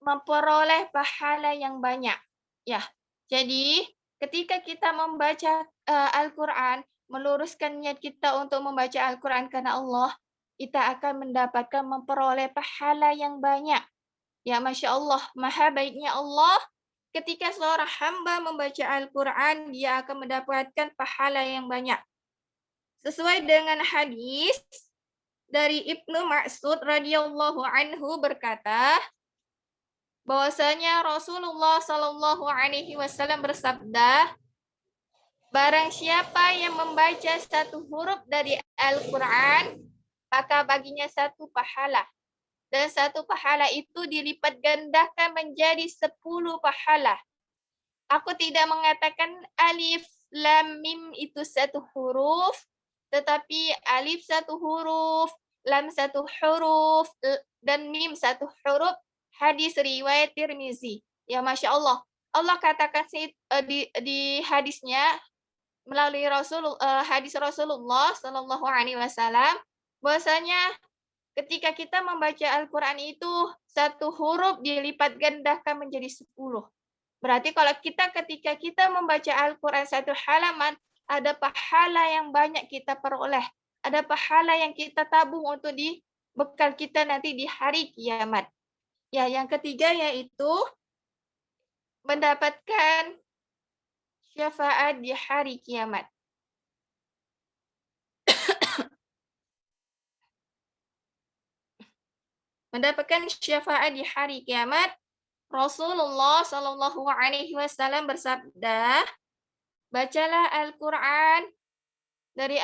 memperoleh pahala yang banyak. Ya, jadi ketika kita membaca Al-Quran, meluruskan niat kita untuk membaca Al-Quran karena Allah, kita akan mendapatkan memperoleh pahala yang banyak. Ya, Masya Allah, maha baiknya Allah ketika seorang hamba membaca Al-Quran, dia akan mendapatkan pahala yang banyak. Sesuai dengan hadis dari Ibnu Mas'ud radhiyallahu anhu berkata, bahwasanya Rasulullah Shallallahu Alaihi Wasallam bersabda, barang siapa yang membaca satu huruf dari Al-Quran, maka baginya satu pahala. Dan satu pahala itu dilipat gandakan menjadi 10 pahala. Aku tidak mengatakan alif, lam, mim itu satu huruf, tetapi alif satu huruf, lam satu huruf, dan mim satu huruf. Hadis riwayat Tirmizi. Ya, Masya Allah. Allah katakan di hadisnya, melalui hadis Rasulullah Sallallahu Alaihi Wasallam, bahwasanya ketika kita membaca Al-Quran itu, satu huruf dilipat gandakan menjadi 10. Berarti kalau ketika kita membaca Al-Quran satu halaman, ada pahala yang banyak kita peroleh. Ada pahala yang kita tabung untuk di bekal kita nanti di hari kiamat. Ya, yang ketiga yaitu mendapatkan syafaat di hari kiamat. Mendapatkan syafaat di hari kiamat, Rasulullah Shallallahu Alaihi Wasallam bersabda, bacalah Al-Quran dari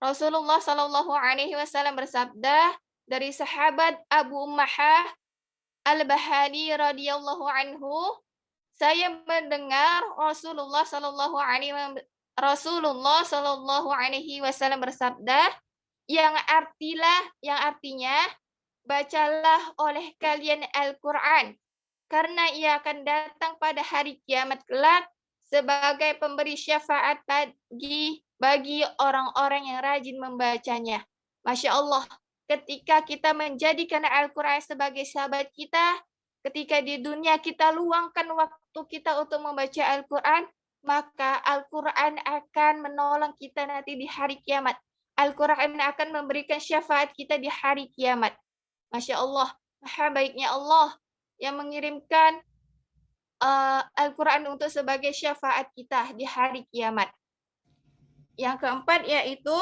Rasulullah Shallallahu Alaihi Wasallam bersabda dari sahabat Abu Ummah Al-Bahali radhiyallahu anhu, saya mendengar Rasulullah Shallallahu Alaihi Wasallam bersabda, yang artinya bacalah oleh kalian Al-Quran, karena ia akan datang pada hari kiamat kelak sebagai pemberi syafaat bagi orang-orang yang rajin membacanya. Masya Allah, ketika kita menjadikan Al-Quran sebagai sahabat kita, ketika di dunia kita luangkan waktu kita untuk membaca Al-Quran, maka Al-Quran akan menolong kita nanti di hari kiamat. Al-Quran akan memberikan syafaat kita di hari kiamat. Masya Allah, maha baiknya Allah yang mengirimkan Al-Quran untuk sebagai syafaat kita di hari kiamat. Yang keempat yaitu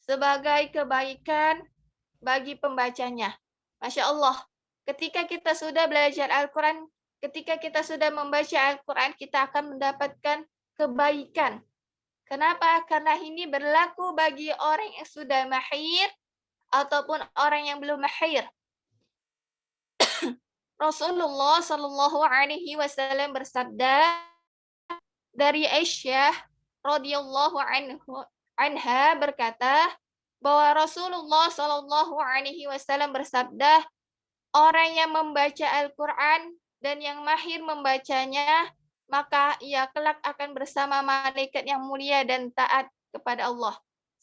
sebagai kebaikan bagi pembacanya. Masya Allah, ketika kita sudah belajar Al-Quran, ketika kita sudah membaca Al-Quran, kita akan mendapatkan kebaikan. Kenapa? Karena ini berlaku bagi orang yang sudah mahir ataupun orang yang belum mahir. Rasulullah Shallallahu Alaihi Wasallam bersabda dari Aisyah radhiyallahu anha berkata bahwa Rasulullah Shallallahu Alaihi Wasallam bersabda, orang yang membaca Al-Quran dan yang mahir membacanya, maka ia kelak akan bersama malaikat yang mulia dan taat kepada Allah.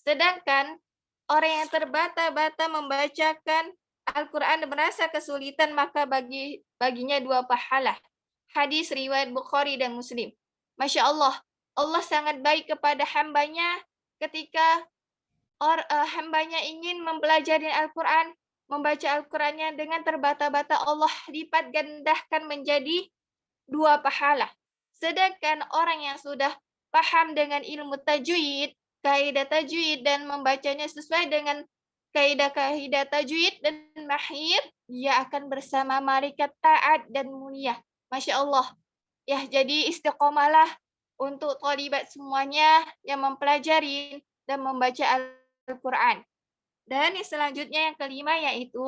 Sedangkan orang yang terbata-bata membacakan Al-Quran dan merasa kesulitan, maka baginya 2 pahala. Hadis riwayat Bukhari dan Muslim. Masya Allah, Allah sangat baik kepada hambanya ketika hambanya ingin mempelajari Al-Quran, membaca Al-Qurannya dengan terbata-bata, Allah lipat gandahkan menjadi 2 pahala. Sedangkan orang yang sudah paham dengan ilmu tajwid, kaidah tajwid, dan membacanya sesuai dengan kaidah-kaidah tajwid dan mahir, dia akan bersama malaikat taat dan mulia. Masya Allah. Ya, jadi istiqomalah untuk thalibat semuanya yang mempelajari dan membaca Al-Quran. Dan yang selanjutnya yang kelima yaitu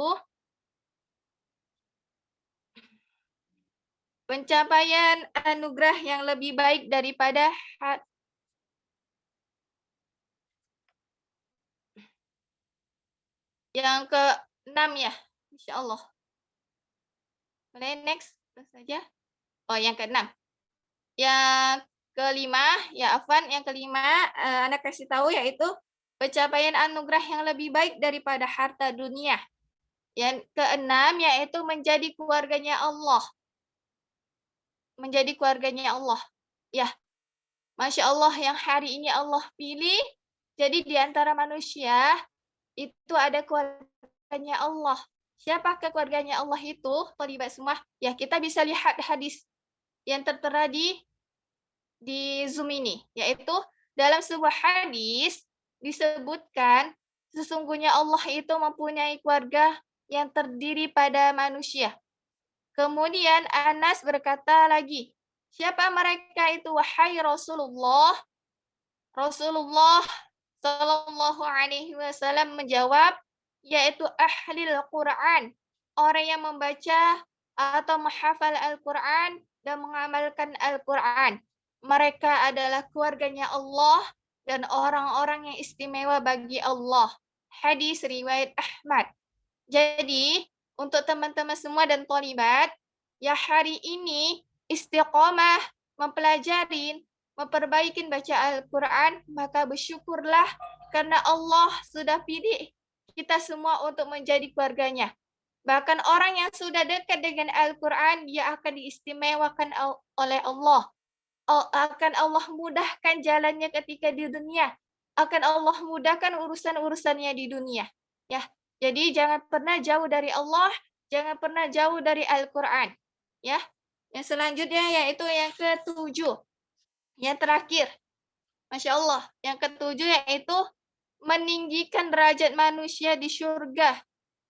pencapaian anugerah yang lebih baik daripada yang ke-6 ya, insya Allah. Boleh next saja. Oh, yang ke-6. Yang kelima, ya Afwan, yang kelima Anak kasih tahu yaitu pencapaian anugerah yang lebih baik daripada harta dunia. Yang ke-6 yaitu menjadi keluarganya Allah. Menjadi keluarganya Allah. Ya, Masya Allah, yang hari ini Allah pilih, jadi di antara manusia itu ada keluarganya Allah. Siapakah keluarganya Allah itu? Thalibat semua. Ya, kita bisa lihat hadis yang tertera di Zoom ini, yaitu dalam sebuah hadis disebutkan sesungguhnya Allah itu mempunyai keluarga yang terdiri pada manusia. Kemudian Anas berkata lagi, siapa mereka itu wahai Rasulullah? Rasulullah Shallallahu Alaihi Wasallam menjawab, yaitu ahlil Quran, orang yang membaca atau menghafal Al-Quran dan mengamalkan Al-Quran. Mereka adalah keluarganya Allah dan orang-orang yang istimewa bagi Allah. Hadis riwayat Ahmad. Jadi, untuk teman-teman semua dan thalibat, ya hari ini istiqomah mempelajari, memperbaiki baca Al-Quran, maka bersyukurlah karena Allah sudah pilih kita semua untuk menjadi keluarganya. Bahkan orang yang sudah dekat dengan Al-Quran, dia akan diistimewakan oleh Allah. Akan Allah mudahkan jalannya ketika di dunia. Akan Allah mudahkan urusan-urusannya di dunia. Ya, jadi jangan pernah jauh dari Allah, jangan pernah jauh dari Al-Quran. Ya, yang selanjutnya yaitu yang ketujuh. Yang terakhir, Masya Allah, yang ketujuh yaitu meninggikan derajat manusia di surga.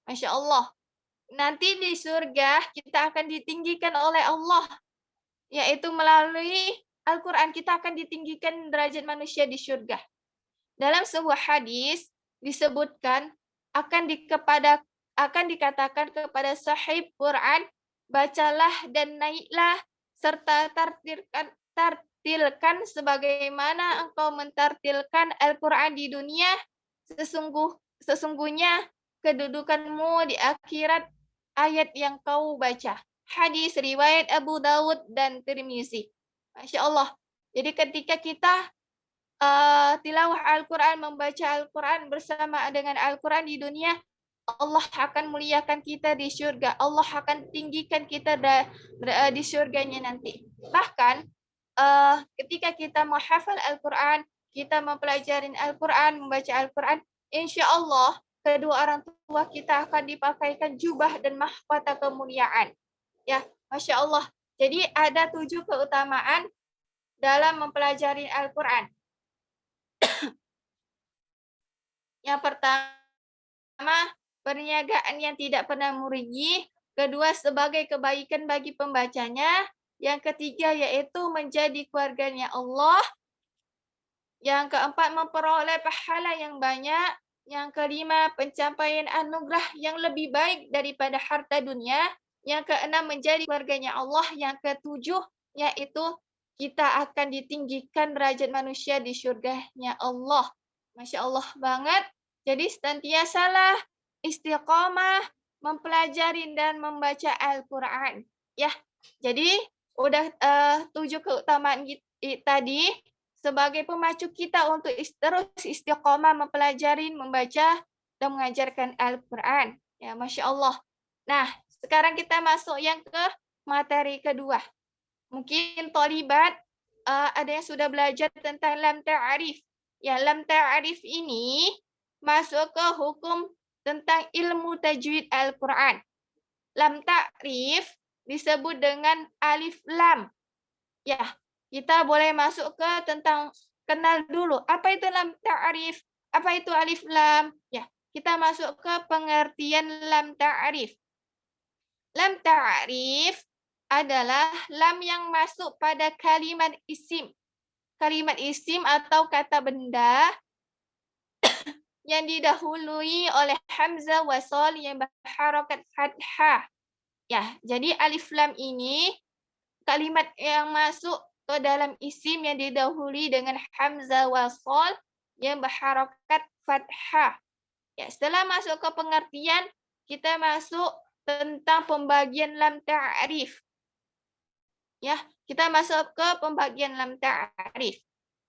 Masya Allah. Nanti di surga kita akan ditinggikan oleh Allah, yaitu melalui Al-Quran kita akan ditinggikan derajat manusia di surga. Dalam sebuah hadis disebutkan akan dikatakan kepada sahib Quran, bacalah dan naiklah serta tartilkan sebagaimana engkau mentartilkan Al-Quran di dunia, sesungguhnya kedudukanmu di akhirat ayat yang kau baca. Hadis riwayat Abu Dawud dan Tirmizi. Masya Allah. Jadi ketika kita tilawah Al-Quran, membaca Al-Quran bersama dengan Al-Quran di dunia, Allah akan muliakan kita di surga. Allah akan tinggikan kita di surganya nanti. Bahkan ketika kita menghafal Al-Quran, kita mempelajari Al-Quran, membaca Al-Quran, insya Allah kedua orang tua kita akan dipakaikan jubah dan mahkota kemuliaan. Ya, Masya Allah. Jadi ada 7 keutamaan dalam mempelajari Al-Quran. Yang pertama, perniagaan yang tidak pernah merugi. Kedua, sebagai kebaikan bagi pembacanya. Yang ketiga, yaitu menjadi keluarganya Allah. Yang keempat, memperoleh pahala yang banyak. Yang kelima, pencapaian anugerah yang lebih baik daripada harta dunia. Yang keenam, menjadi keluarganya Allah. Yang ketujuh, yaitu kita akan ditinggikan derajat manusia di surganya Allah. Masya Allah banget. Jadi senantiasalah istiqomah mempelajari dan membaca Al-Quran. Ya, jadi udah 7 keutamaan tadi sebagai pemacu kita untuk terus istiqomah mempelajari, membaca, dan mengajarkan Al-Quran. Ya, Masya Allah. Nah, sekarang kita masuk yang ke materi kedua. Mungkin thalibat ada yang sudah belajar tentang lam ta'arif. Ya, lam ta'arif ini masuk ke hukum tentang ilmu tajwid Al-Quran. Lam ta'rif disebut dengan alif lam. Ya, kita boleh masuk ke tentang kenal dulu. Apa itu lam ta'rif? Apa itu alif lam? Ya, kita masuk ke pengertian lam ta'rif. Lam ta'rif adalah lam yang masuk pada kalimat isim. Kalimat isim atau kata benda yang didahului oleh hamzah wasal yang berharakat fathah. Ya, jadi alif lam ini kalimat yang masuk ke dalam isim yang didahului dengan hamzah wasal yang berharakat fathah. Ya, setelah masuk ke pengertian, kita masuk tentang pembagian lam ta'rif. Ya, kita masuk ke pembagian lam ta'rif.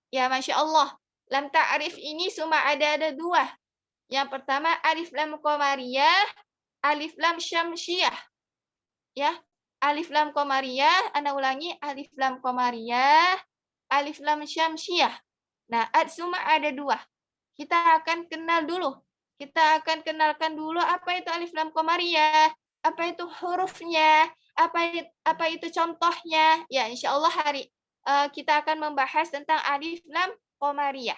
Ya, Masya Allah. Lam ta'rif ini cuma ada 2. Yang pertama, alif lam qamariyah, alif lam syamsiyah. Ya, alif lam qamariyah, Anda ulangi, alif lam qamariyah, alif lam syamsiyah. Nah, cuma ada 2. Kita akan kenal dulu. Kita akan kenalkan dulu apa itu alif lam qamariyah, apa itu hurufnya, apa itu contohnya. Ya, insya Allah kita akan membahas tentang alif lam qamariyah.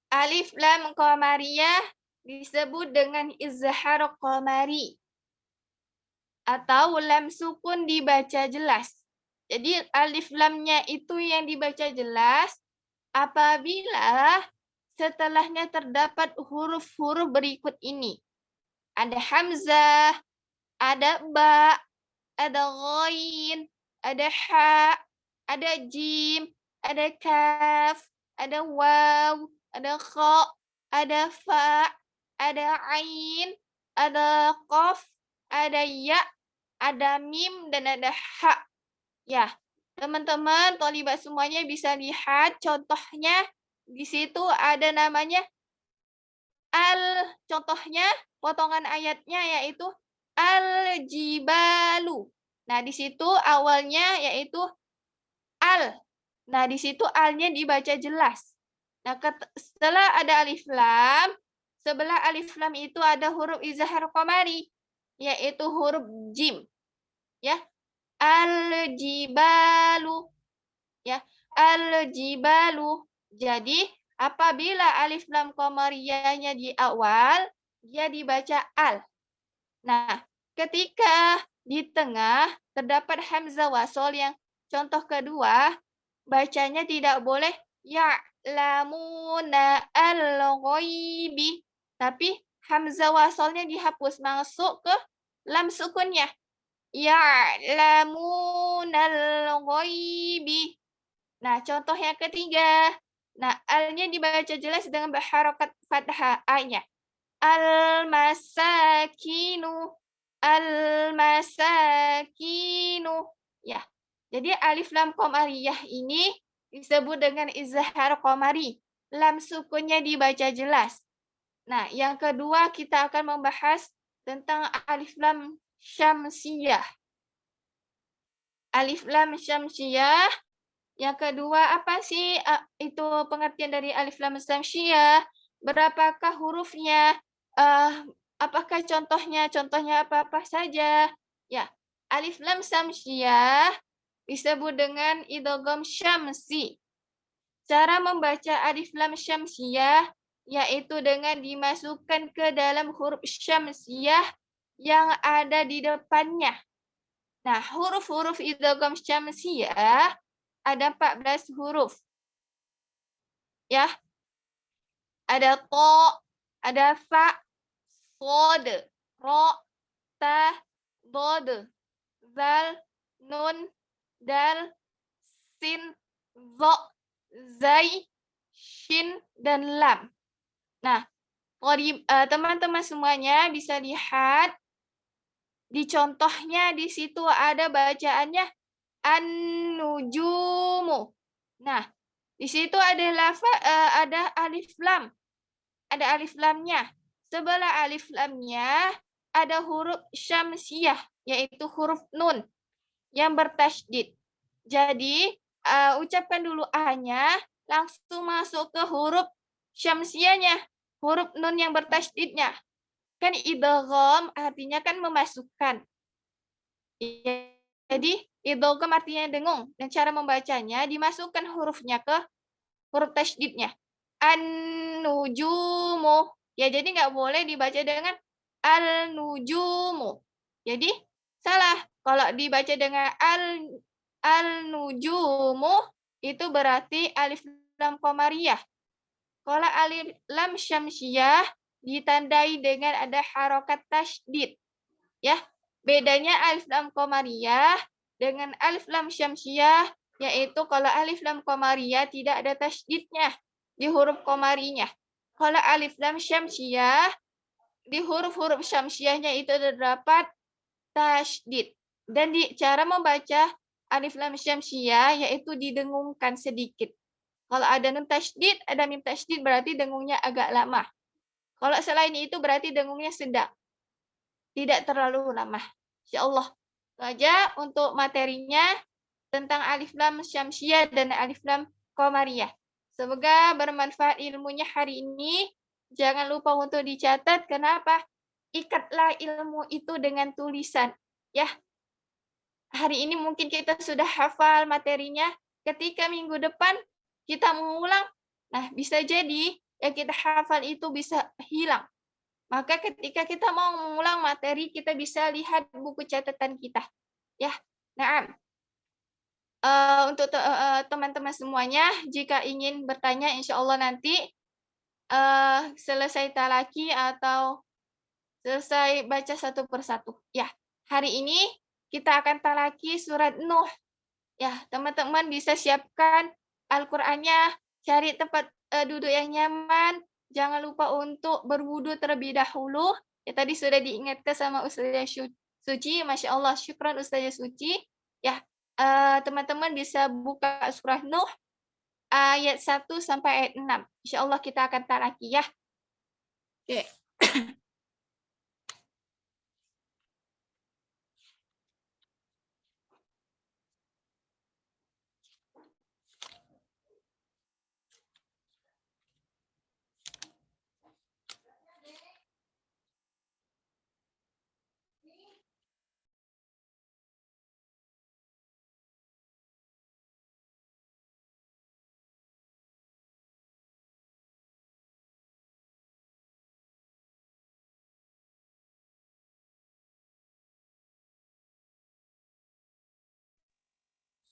Alif lam qamariyah disebut dengan izhar qamari atau lam sukun dibaca jelas. Jadi alif lamnya itu yang dibaca jelas apabila setelahnya terdapat huruf-huruf berikut ini. Ada hamzah, ada ba, ada ghain, ada ha, ada jim, ada kaf, ada waw, ada kha, ada fa, ada ain, ada qaf, ada ya, ada mim, dan ada ha. Ya, teman-teman, tholibat semuanya bisa lihat contohnya. Di situ ada namanya al. Contohnya, potongan ayatnya yaitu al-jibalu. Nah, di situ awalnya yaitu al. Nah, di situ alnya dibaca jelas. Nah, setelah ada alif lam, sebelah alif lam itu ada huruf izhar qamari, yaitu huruf jim. Ya, al-jibalu. Ya, al-jibalu. Jadi, apabila alif lam qamariyahnya di awal, dia dibaca al. Nah, ketika di tengah terdapat hamzah wasol yang contoh kedua, bacanya tidak boleh ya'lamuna al-ghaibi, tapi hamzah wasolnya dihapus, masuk ke lam sukunnya. Ya'lamuna al-ghaibi. Nah, contoh yang ketiga. Nah, al-nya dibaca jelas dengan berharokat fathah A-nya. Al-masakinu. Al-masakinu. Ya. Jadi alif lam qamariyah ini disebut dengan izhar qamari. Lam sukunnya dibaca jelas. Nah, yang kedua kita akan membahas tentang alif lam syamsiyah. Alif lam syamsiyah. Yang kedua, apa sih itu pengertian dari alif lam syamsiyah? Berapakah hurufnya? Apakah contohnya? Contohnya apa-apa saja? Ya, alif lam syamsiyah disebut dengan idgham syamsi. Cara membaca alif lam syamsiyah yaitu dengan dimasukkan ke dalam huruf syamsiyah yang ada di depannya. Nah, huruf-huruf idgham syamsiyah ada 14 huruf. Ya. Ada to, ada fa, sod, ro, ta, bod, zal, nun, dal, sin, zo, zai, shin, dan lam. Nah, teman-teman semuanya bisa lihat di contohnya di situ ada bacaannya an-nujumu. Nah, di situ ada ada alif lam. Ada alif lamnya. Sebelah alif lamnya ada huruf syamsiyah, yaitu huruf nun yang bertasydid. Jadi, ucapkan dulu A-nya, langsung masuk ke huruf syamsiyahnya, huruf nun yang bertasydidnya. Kan idgham artinya kan memasukkan. Jadi, idgham artinya dengung. Dan cara membacanya, dimasukkan hurufnya ke huruf tasydidnya. An-nujumu. Ya, jadi nggak boleh dibaca dengan al-nujumu. Jadi, salah. Kalau dibaca dengan al-nujumu, itu berarti alif lam qamariyah. Kalau alif lam syamsiyah, ditandai dengan ada harokat tasydid. Ya, bedanya alif lam qamariyah dengan alif lam syamsiyah, yaitu kalau alif lam qamariyah tidak ada tasydidnya di huruf qamarinya. Kalau alif lam syamsiyah, di huruf-huruf syamsiyahnya itu terdapat tasydid. Dan cara membaca alif lam syamsiyah yaitu didengungkan sedikit. Kalau ada nun tasydid, ada mim tasydid, berarti dengungnya agak lama. Kalau selain itu berarti dengungnya sedang. Tidak terlalu lama. Insyaallah. Itu aja untuk materinya. tentang alif lam syamsiyah dan alif lam qamariyah. Semoga bermanfaat ilmunya hari ini. Jangan lupa untuk dicatat. Kenapa? Ikatlah ilmu itu dengan tulisan. Ya, hari ini mungkin kita sudah hafal materinya. Ketika minggu depan kita mengulang, nah bisa jadi yang kita hafal itu bisa hilang. Maka ketika kita mau mengulang materi, kita bisa lihat buku catatan kita. Ya, nah, untuk teman-teman semuanya, jika ingin bertanya, insya Allah nanti selesai talaki atau selesai baca satu persatu. Ya, hari ini kita akan talaki surat Nuh. Ya, teman-teman bisa siapkan Al-Qur'annya, cari tempat duduk yang nyaman. Jangan lupa untuk berwudu terlebih dahulu. Ya, tadi sudah diingatkan sama Ustazah Suci. Masya Allah, syukran Ustazah Suci. Ya, teman-teman bisa buka surah Nuh ayat 1 sampai ayat 6. Insya Allah kita akan talaki ya. Oke.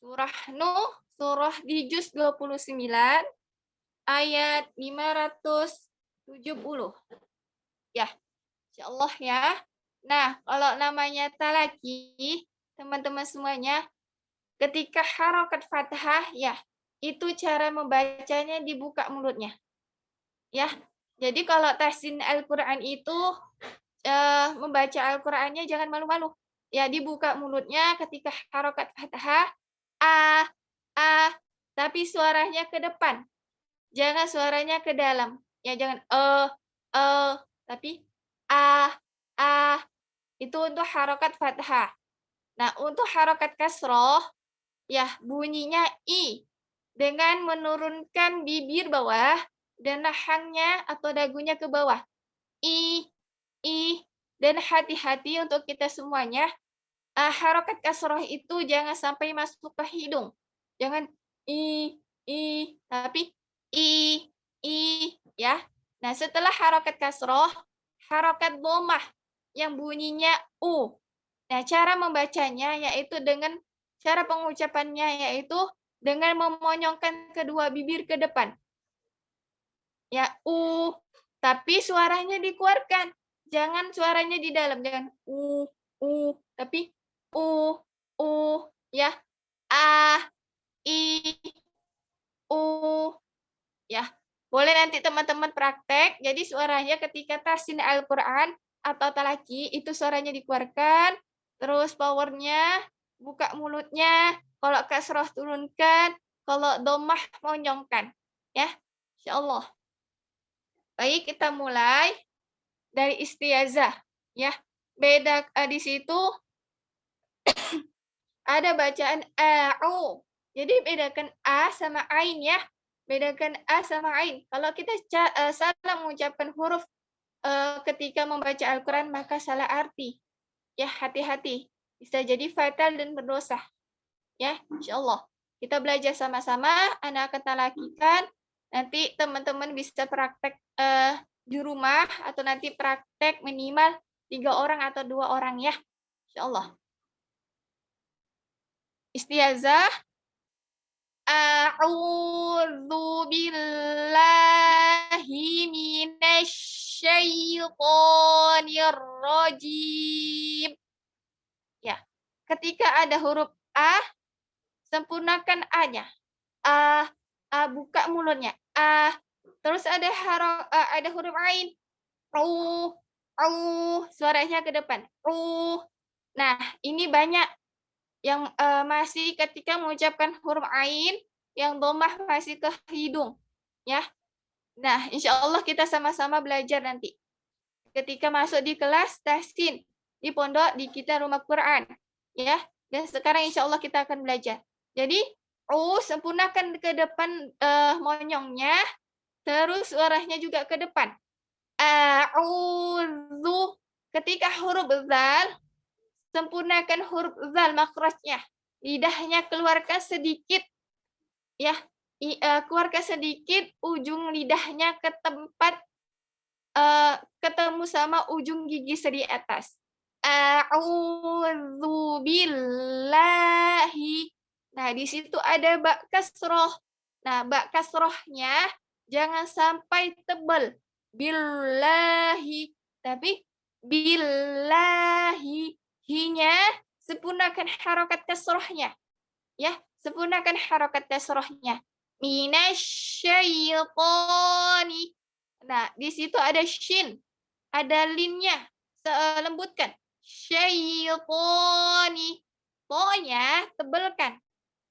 Surah Nuh, surah di juz 29, ayat 570. Ya, insya Allah ya. Nah, kalau namanya talaki, teman-teman semuanya, ketika harokat fathah, ya, itu cara membacanya dibuka mulutnya. Ya, jadi kalau tahsin Al-Quran itu, membaca Al-Qurannya jangan malu-malu. Ya, dibuka mulutnya ketika harokat fathah, tapi suaranya ke depan. Jangan suaranya ke dalam. Ya, jangan tapi itu untuk harokat fathah. Nah, untuk harokat kasroh, ya bunyinya i dengan menurunkan bibir bawah dan rahangnya atau dagunya ke bawah. I, dan hati-hati untuk kita semuanya. Harokat kasroh itu jangan sampai masuk ke hidung. Jangan i, tapi i, ya. Nah, setelah harokat kasroh, harokat dhammah yang bunyinya u. Nah, cara membacanya yaitu dengan cara pengucapannya yaitu dengan memonyongkan kedua bibir ke depan. Ya, tapi suaranya dikeluarkan. Jangan suaranya di dalam, jangan tapi ya. I, ya. Boleh nanti teman-teman praktek. Jadi suaranya ketika tahsin Al-Qur'an atau talaki itu suaranya dikeluarkan, terus powernya buka mulutnya, kalau kasroh turunkan, kalau dhammah monyongkan. Ya, insyaallah. Baik, kita mulai dari istiazah. Ya, beda di situ ada bacaan a'u. Jadi bedakan a sama ain ya. Bedakan a sama ain. Kalau kita salah mengucapkan huruf ketika membaca Al-Quran, maka salah arti. Ya, hati-hati. Bisa jadi fatal dan berdosa. Ya, insyaallah. Kita belajar sama-sama. Ana akan talakikan. Nanti teman-teman bisa praktek di rumah atau nanti praktek minimal 3 orang atau 2 orang ya. Insyaallah. Istiazah. A'udzu billahi minasyaitonir rajim. Ya. Ketika ada huruf a, sempurnakan a-nya. Buka mulutnya. Terus ada huruf ain. Suaranya ke depan. Nah, ini banyak yang masih ketika mengucapkan huruf ain, yang dhammah masih ke hidung, ya. Nah, insya Allah kita sama-sama belajar nanti. Ketika masuk di kelas tahsin di pondok di kita rumah Quran, ya. Dan sekarang insya Allah kita akan belajar. Jadi sempurnakan ke depan monyongnya, terus suaranya juga ke depan. A'udzu. Ketika huruf zal, sempurnakan huruf zal makrajnya. Lidahnya keluarkan sedikit, ya. Keluarkan sedikit ujung lidahnya ke tempat ketemu sama ujung gigi di atas. A'udzu billahi. Nah, di situ ada ba kasroh. Nah, ba kasrohnya jangan sampai tebal. Billahi. Tapi billahi. Hinya sempurnakan harokat kasrohnya. Ya, sempurnakan harokat kasrohnya. Minasyaitoni. Nah, di situ ada shin. Ada linnya. Lembutkan. Syaitoni. Po-nya tebelkan.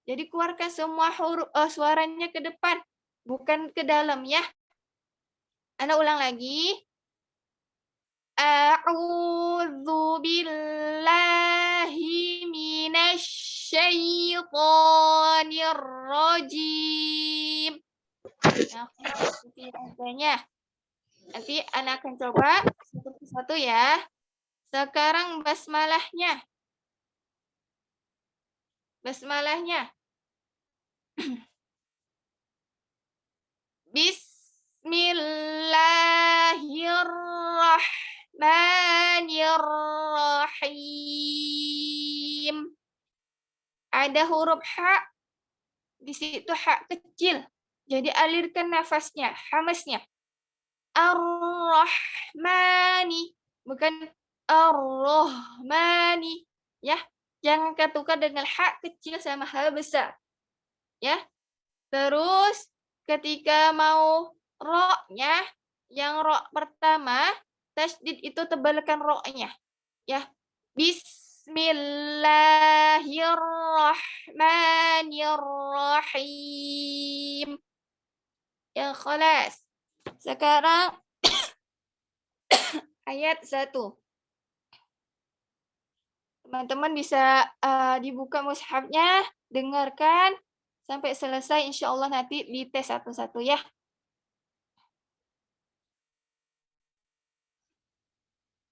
Jadi keluarkan semua huruf suaranya ke depan, bukan ke dalam ya. Ana ulang lagi. A'udzu billahi minasyaitonir rajim. Nah, seperti adanya. Nanti Ana akan coba satu persatu ya. Sekarang basmalahnya. Basmalahnya. Bismillahirrahmanirrahim. Ada huruf ha. Di situ ha kecil. Jadi alirkan nafasnya, hamasnya. Ar-Rahmani. Bukan Ar-Rahmani. Ya, jangan ketukar dengan ha kecil sama ha besar. Ya. Terus ketika mau ro-nya, yang ro pertama, tasydid itu tebalkan ro-nya. Ya. Bismillahirrahmanirrahim. Ya, khalas. Sekarang ayat 1. Teman-teman bisa dibuka mushafnya, dengarkan sampai selesai, insya Allah nanti dites satu-satu ya.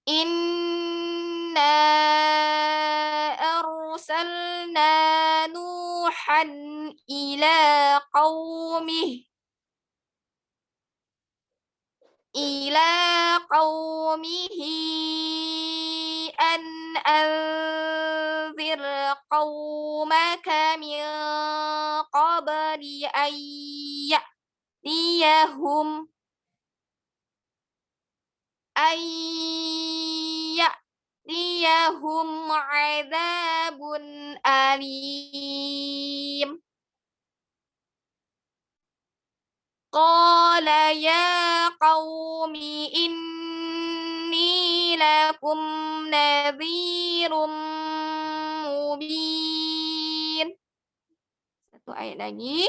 Inna arsalna Nuhan ila qaumihi an anzir qaumaka min qabli an ya'tiyahum azabun alim. Qala ya qaumi inni lakum nadhirum mubin. Satu ayat lagi.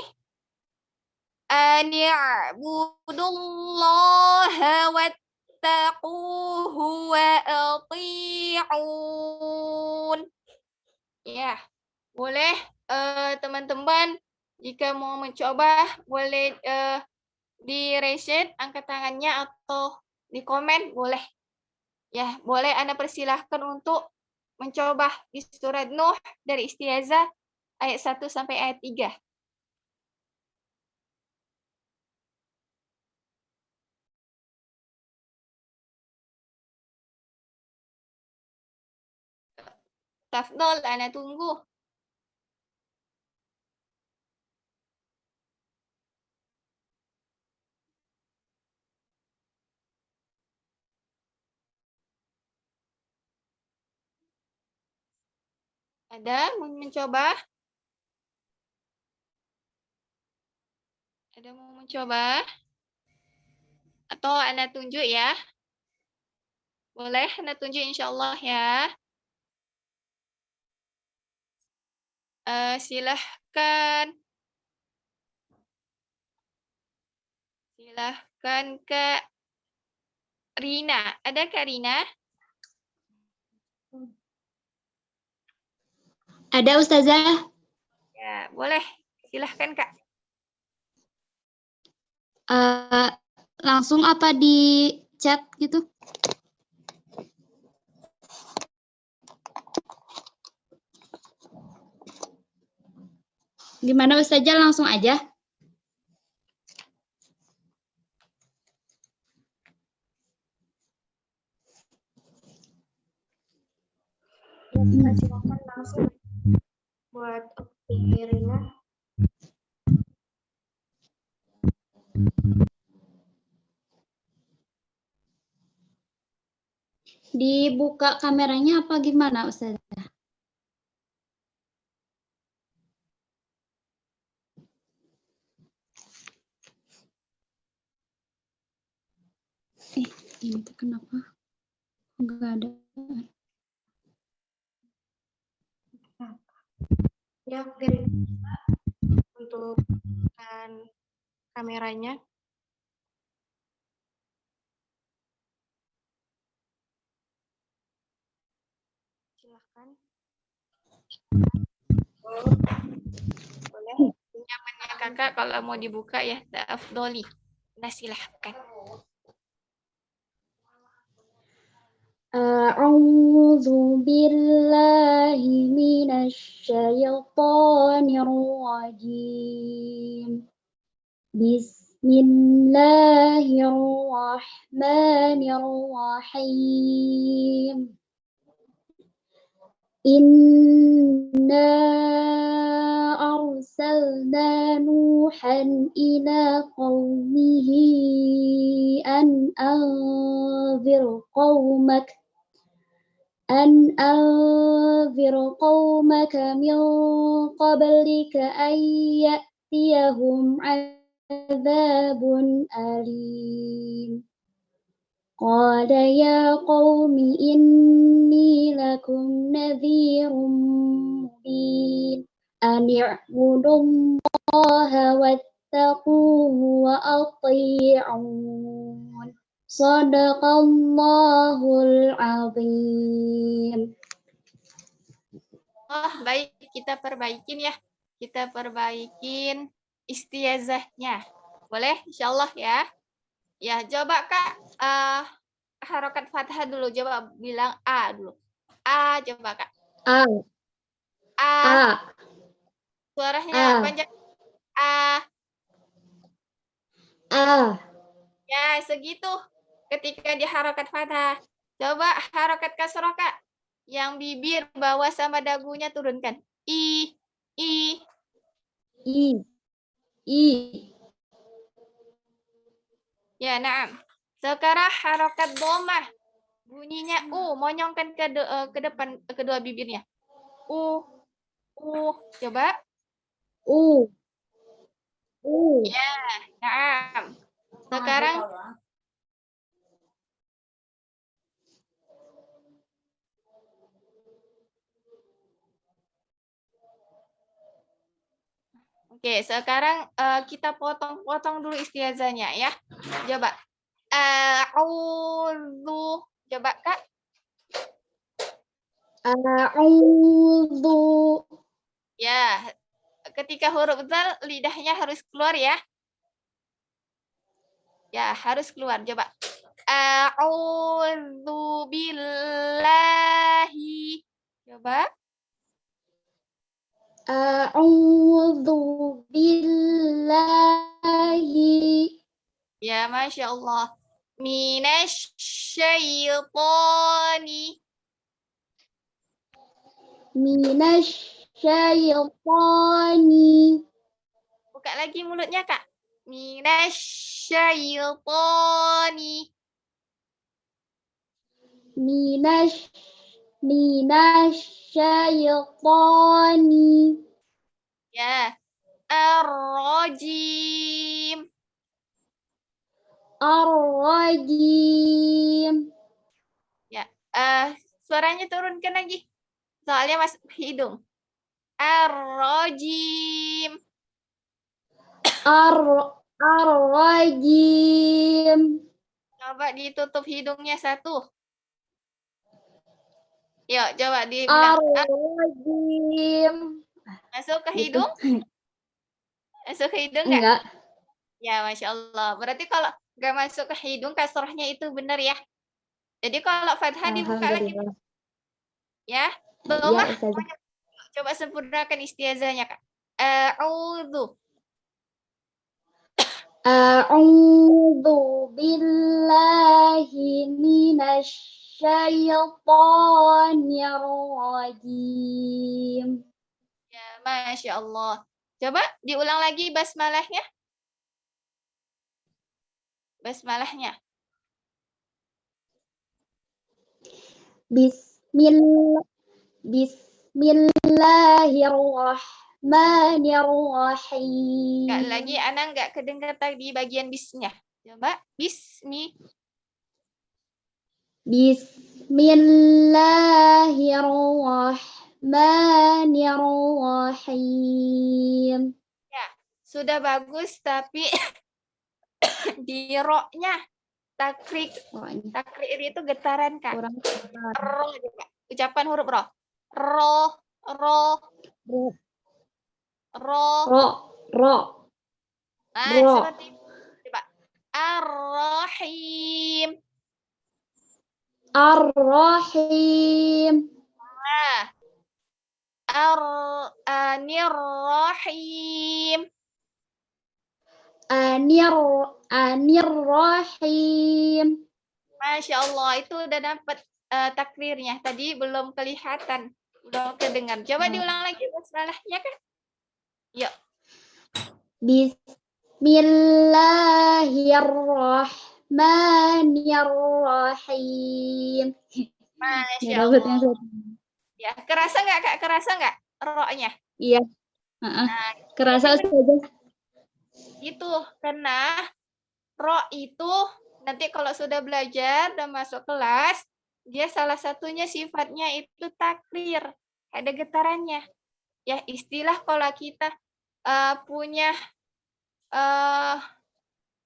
Ani'budullaha wattaquhu wa ati'un. Ya, boleh teman-teman jika mau mencoba boleh di reset angkat tangannya atau di komen boleh. Ya, boleh Anda persilahkan untuk mencoba di surat Nuh dari Istiazah ayat 1 sampai ayat 3. Tafdhol, Ana tunggu. Ada mau mencoba? Ada mau mencoba? Atau Ana tunjuk ya? Boleh Ana tunjuk insya Allah ya. Silahkan. Silahkan Kak Rina. Ada Kak Rina? Ada Ustazah? Ya, boleh. Silahkan, Kak. Langsung apa di chat gitu? Gimana Ustazah, langsung aja? Silakan langsung buat Rina. Dibuka kameranya apa gimana Ustazah? Ini tuh kenapa? Enggak ada. Ya, Rina, untuk kameranya. Silahkan. Boleh. Nyamannya Kakak kalau mau dibuka ya, afdoli. Nah, silahkan. A'udzu billahi minasyaitonir rajim. Bismillahirrahmanirrahim. Inna arsalna Nuhan ila qaumihi an anzir qaumaka min qablika an ya'tiyahum azabun alim. Qala ya qaumi inni lakum nadhirum mubin an i'budullaha wattaquhu wa ati'un. Shadaqallahul azim. Oh, baik. Kita perbaikin ya. Kita perbaikin istiazahnya. Boleh? Insyaallah ya. Ya, coba Kak. Harokat fathah dulu. Coba bilang A dulu. A, coba Kak. A. A. Suaranya panjang. A. A. Ya, segitu. Ketika di harokat fathah. Coba harokat kasroh Kak. Yang bibir bawah sama dagunya turunkan. I. I. I. I. Ya, naam. Sekarang harokat dhammah. Bunyinya U, monyongkan ke depan kedua bibirnya. U. U. Coba. U. U. Ya, naam. Sekarang Oke, sekarang kita potong-potong dulu istiazahnya ya. Coba. A'udzu. Coba, Kak. A'udzu. Ya, ketika huruf dzal lidahnya harus keluar ya. Ya, harus keluar. Coba. A'udzu billahi. Coba. A'udzu billahi. Ya, Masya Allah. Minasyaitoni. Minasyaitoni. Buka lagi mulutnya, Kak. Minasyaitoni. Minasyaitoni. Ya. Ar-rajim. Ar-rajim. Ya. Suaranya turunkan lagi. Soalnya masuk hidung. Ar-rajim. Ar-rajim. Coba ditutup hidungnya satu. Yuk, coba dibilang. Ar-rajim. Masuk ke Gitu. hidung? Masuk ke hidung nggak? Enggak. Ya, Masya Allah. Berarti kalau nggak masuk ke hidung, kasrohnya itu benar ya. Jadi kalau fathah dibuka lagi, Alhamdulillah. ya. Ya, Domah, Ustazah. coba sempurnakan istiazahnya, Kak. A'udzu. A'udzu billahi minasy syaithanir rajim. Ya, Masya Allah. Coba diulang lagi basmalahnya. Basmalahnya. Bismillahirrahmanirrahim. Enggak lagi, Ana nggak kedengar tadi bagian bisnya. Coba, bismi. Bismillahirrahmanirrahim. Ya, sudah bagus, tapi di ro-nya takrik. Takrir itu getaran, Kak. Kurang tepat. Ro, coba. Ucapan huruf ro. Ro, ro, ro. Ro. Nah, ro. seperti itu. Coba. Ar-Rahim. Ar-Rahim. Nah. Ar-Anir-Rahim. Anir-Rahim. Masya Allah, itu udah dapat takrirnya. Tadi belum kelihatan, belum kedengar. Coba diulang lagi basmalahnya, kan? Yuk. Bismillahirrahmanirrahim. Masya Allah. Ya, kerasa nggak, Kak? Kerasa nggak ro-nya? Iya. Kerasa Ustazah. Itu karena ro itu nanti kalau sudah belajar dan masuk kelas, dia salah satunya sifatnya itu takrir, ada getarannya. Ya, istilah kalau kita punya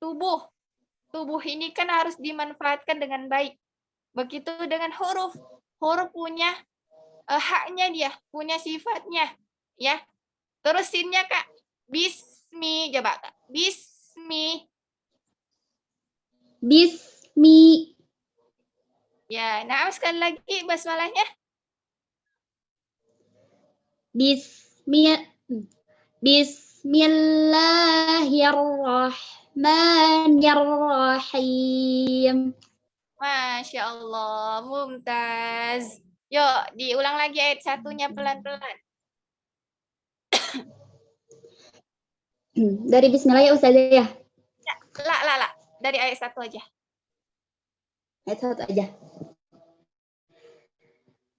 tubuh ini kan harus dimanfaatkan dengan baik. Begitu dengan huruf punya haknya, dia punya sifatnya, ya. Terus sinnya, Kak, bismi, coba Kak, bismi. Bismi. Ya, nah sekali lagi basmalahnya. Bismillahirrahmanirrahim. Masya Allah, mumtaz. Yuk, diulang lagi ayat satunya pelan-pelan. Dari Bismillah ya Ustazah ya? La. Dari ayat satu aja. Ayat satu aja.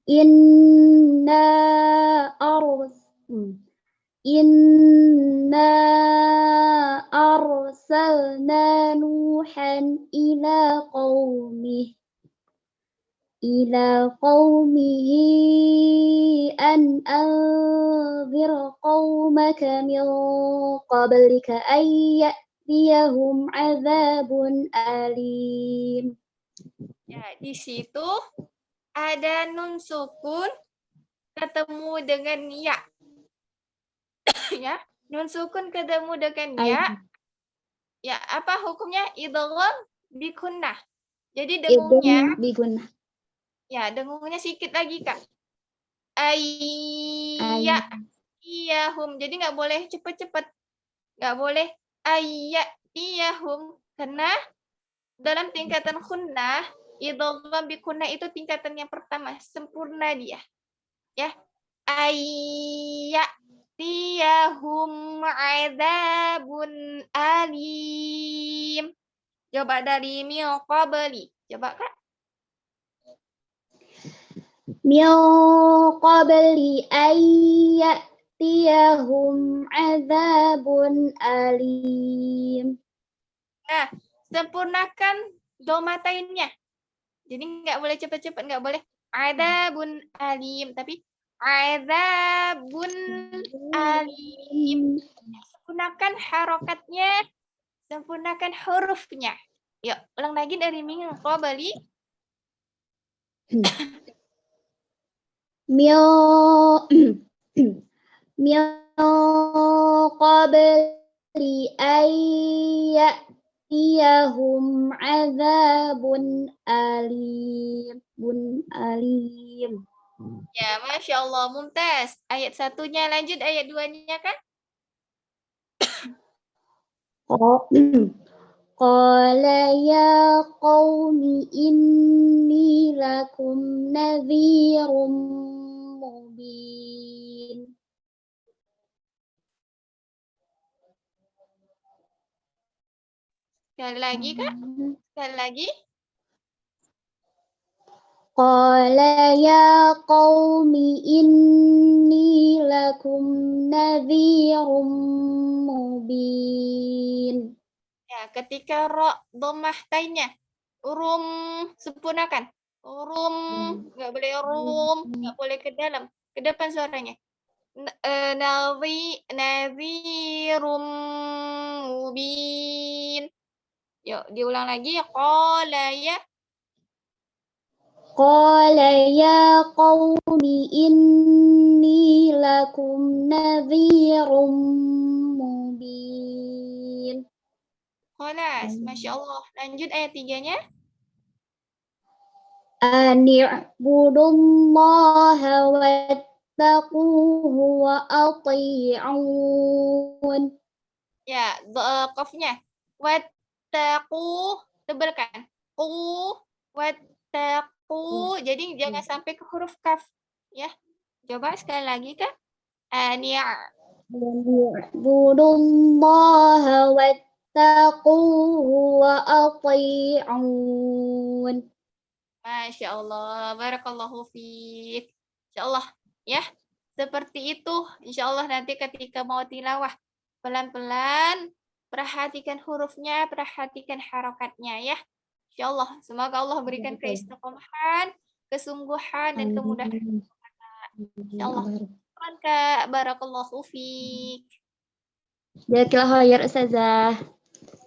Inna arsalna Nuhan ila qaumihi an anzir qaumaka min qablika an ya'tiyahum azabun alim. Ya, di situ ada nun sukun ketemu dengan ya. Ya, nun sukun ketemu dengan ya. Ya, apa hukumnya? Idgham bikunnah. Jadi dengungnya ya, dengungnya sedikit lagi, Kak. Iyahum. Jadi nggak boleh cepet-cepet. Nggak boleh iyahum. Karena dalam tingkatan khunnah, idgham bikunnah itu tingkatan yang pertama. Sempurna dia. Ya. Tiyahum azabun alim. Coba dari min qabli. Coba, Kak. Min qabli ayyatiyahum azabun alim. Nah, sempurnakan domatainnya. Jadi nggak boleh cepet-cepet, nggak boleh azabun alim, tapi azabun alim. Sempurnakan harokatnya, sempurnakan hurufnya. Yuk, ulang lagi dari min qabli. من قبل أن يأتيهم عذاب أليم. Ya, Masya Allah, mumtaz. Ayat satunya lanjut, ayat duanya kan? قال يا قوم إني لكم نذير مبين. Sekali lagi, Kak. Sekali lagi. قال يا قوم إني لكم نذير مبين. Ya, ketika ro dhammah tainnya sempurnakan. Nggak boleh nggak boleh ke dalam, ke depan suaranya. Nadhirum mubin. Yuk, diulang lagi. Qala ya. قال يا قوم إني لكم نذير مبين. Kholas, Masya Allah. Lanjut ayat 3-nya. أن اعبدوا الله واتقوه وأطيعون. Ya, qafnya. Wattaqu, tebalkan. Wattaqu. Jadi jangan sampai ke huruf kaf. Ya. Coba sekali lagi, Kak. اعبدوا الله واتقوه وأطيعون. Masya Allah. Barakallahu fiik. Insya Allah. Ya. Seperti itu. Insya Allah nanti ketika mau tilawah. Pelan-pelan. Perhatikan hurufnya. Perhatikan harokatnya ya. Insya Allah. Semoga Allah berikan keistiqomahan, kesungguhan, dan kemudahan. Insya Allah. Kak, barakallahu fiik. Jazakallahu khair Ustazah.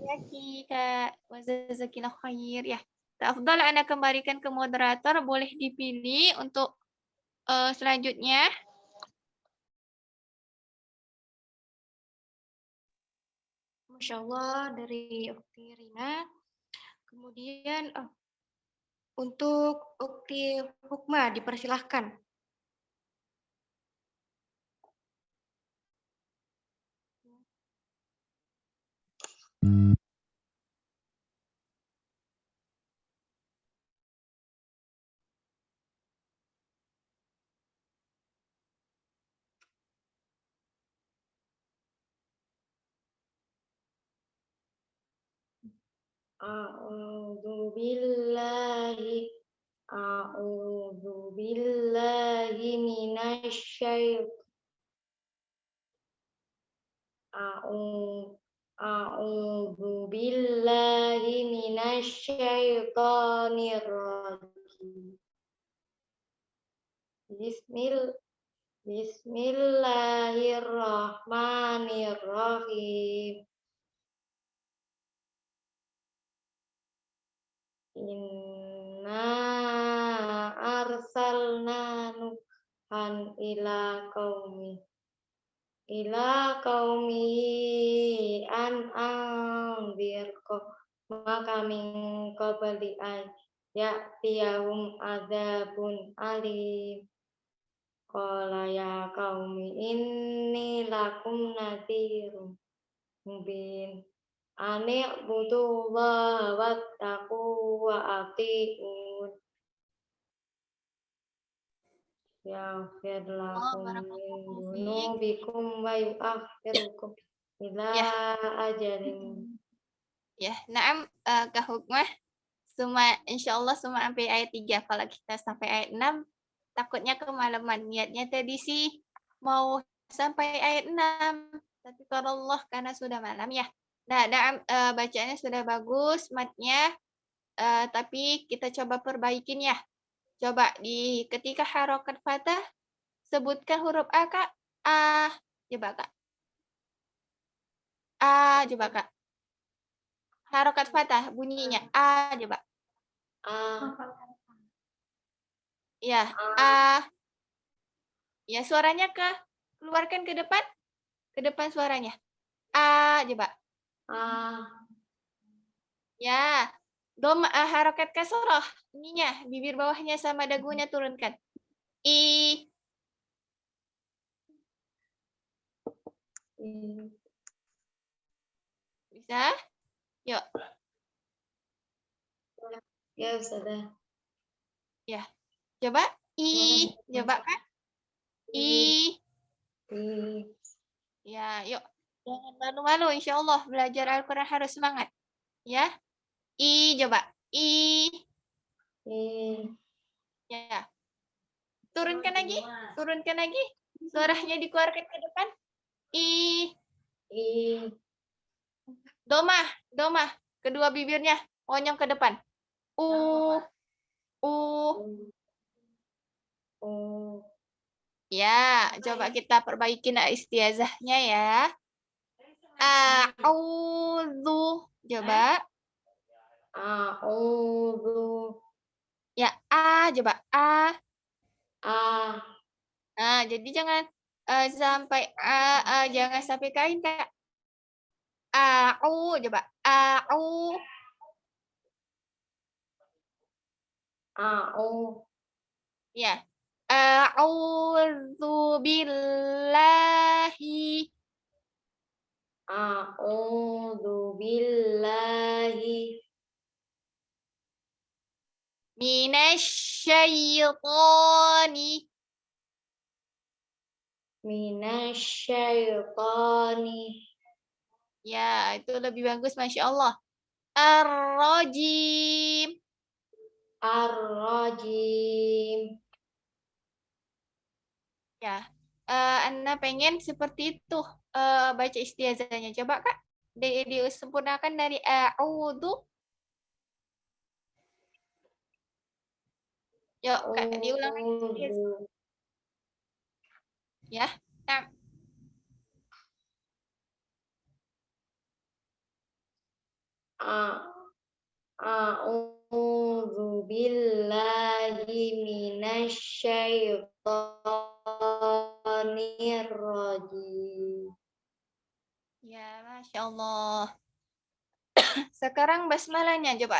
Yaki, Kak. Wazazakillah khair. Ya. Afdal Anda kembalikan ke moderator. Boleh dipilih untuk selanjutnya. Masya Allah dari Ukti Rina. Kemudian untuk Ukti Hukma dipersilahkan. A'udzu billahi minasyaitonir rajim. Bismillahirrahmanirrahim. Inna arsalna nuhan ila qaumi an anzir maka min qabli an ya'tiyahum adzabun alim. Qala ya qaumi inni lakum nadhirum mubin. Ani'budullaha wattaqu wa ati'un. Yaghfir lakum min dunubikum wa yu'akhirukum ila ajalin. Ya, na'am Kak Hukmah. Insyaallah semua sampai ayat 3. Kalau kita sampai ayat 6, takutnya kemalaman. Niatnya tadi sih mau sampai ayat 6. Tapi kalau Allah karena sudah malam ya. Nah, bacaannya sudah bagus, matnya. Tapi kita coba perbaikin ya. Coba ketika harokat fathah, sebutkan huruf A, Kak. A. Coba, Kak. A, coba, Kak. Harokat fathah, bunyinya. A, coba. A. Ya, A. Ya, suaranya ke keluarkan ke depan suaranya. A, coba. A. Ya. Harokat kasroh. Ininya, bibir bawahnya sama dagunya turunkan. I. Bisa? Yuk. Ya, Ustazah. Ya. Coba. I. Coba kan? I. Ya, yuk. Jangan malu-malu, insya Allah. Belajar Al-Quran harus semangat. Ya. I, coba. I. Ya. Turunkan lagi. Turunkan lagi. Suaranya dikeluarkan ke depan. I. Domah. Domah. Kedua bibirnya. Monyong ke depan. U. Ya, coba kita perbaiki istiazahnya ya. A'udzu. Coba. A'udzu. Ya, coba. Nah, jadi jangan sampai jangan sampai kain, Kak. Coba. Ya. A'udzu billahi. A'udzu billahi minasyaitani. Ya, itu lebih bagus, Masya Allah. Ar-rajim. Ya, Anda pengen seperti itu baca istiazahnya. Coba Kak, disempurnakan dari a'udzu. Yuk, Kak, diulang lagi istiazah. Ya. Nah. A'udzu billahi minasyaitonir rajim. Ya, Masya Allah. Sekarang basmalahnya coba.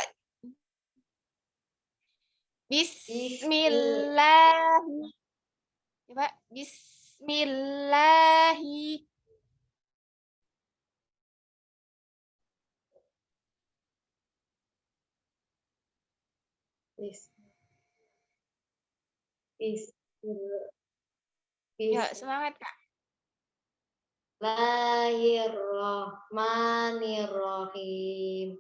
Bismillah. Coba. Bismillahi. Ya, semangat Kak. Bismillahirrahmanirrahim.